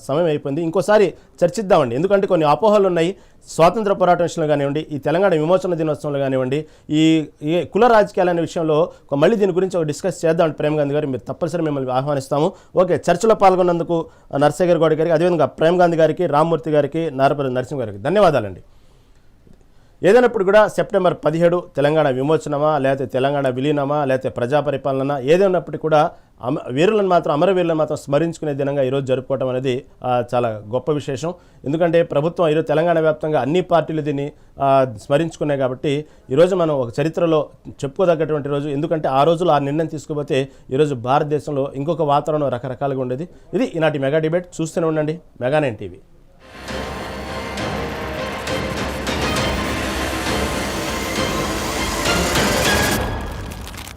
సమయం అయిపోయింది. ఇంకోసారి చర్చిద్దామండి, ఎందుకంటే కొన్ని అపోహలు ఉన్నాయి. స్వాతంత్ర పోరాటం విషయంలో కానివ్వండి, ఈ తెలంగాణ విమోచన దినోత్సవంలో కానివ్వండి, ఈ కుల రాజకీయాలు అనే విషయంలో మళ్ళీ దీని గురించి ఒక డిస్కస్ చేద్దామండి. ప్రేమ్ గాంధీ గారు మీరు తప్పనిసరి మిమ్మల్ని ఆహ్వానిస్తాము. ఓకే, చర్చలో పాల్గొన్నందుకు నరశేఖర్ గౌడ్ గారికి, అదేవిధంగా ప్రేమ్ గాంధీ గారికి, రామ్మూర్తి గారికి, నారపల్లి నరసింహ గారికి ధన్యవాదాలండి. ఏదైనప్పుడు కూడా సెప్టెంబర్ 17 తెలంగాణ విమోచనమా, లేకపోతే తెలంగాణ విలీనమా, లేకపోతే ప్రజా పరిపాలన ఏదైనప్పటికీ కూడా వీరులను మాత్రం అమరవీరులను మాత్రం స్మరించుకునే దినంగా ఈరోజు జరుపుకోవడం అనేది చాలా గొప్ప విశేషం. ఎందుకంటే ప్రభుత్వం ఈరోజు తెలంగాణ వ్యాప్తంగా అన్ని పార్టీలు దీన్ని స్మరించుకున్నాయి. కాబట్టి ఈరోజు మనం ఒక చరిత్రలో చెప్పుకోదగ్గటువంటి రోజు. ఎందుకంటే ఆ రోజులో ఆ నిర్ణయం తీసుకుపోతే ఈరోజు భారతదేశంలో ఇంకొక వాతావరణం రకరకాలుగా ఉండేది. ఇది ఈనాటి మెగా డిబేట్. చూస్తూనే ఉండండి మెగా 9 టీవీ.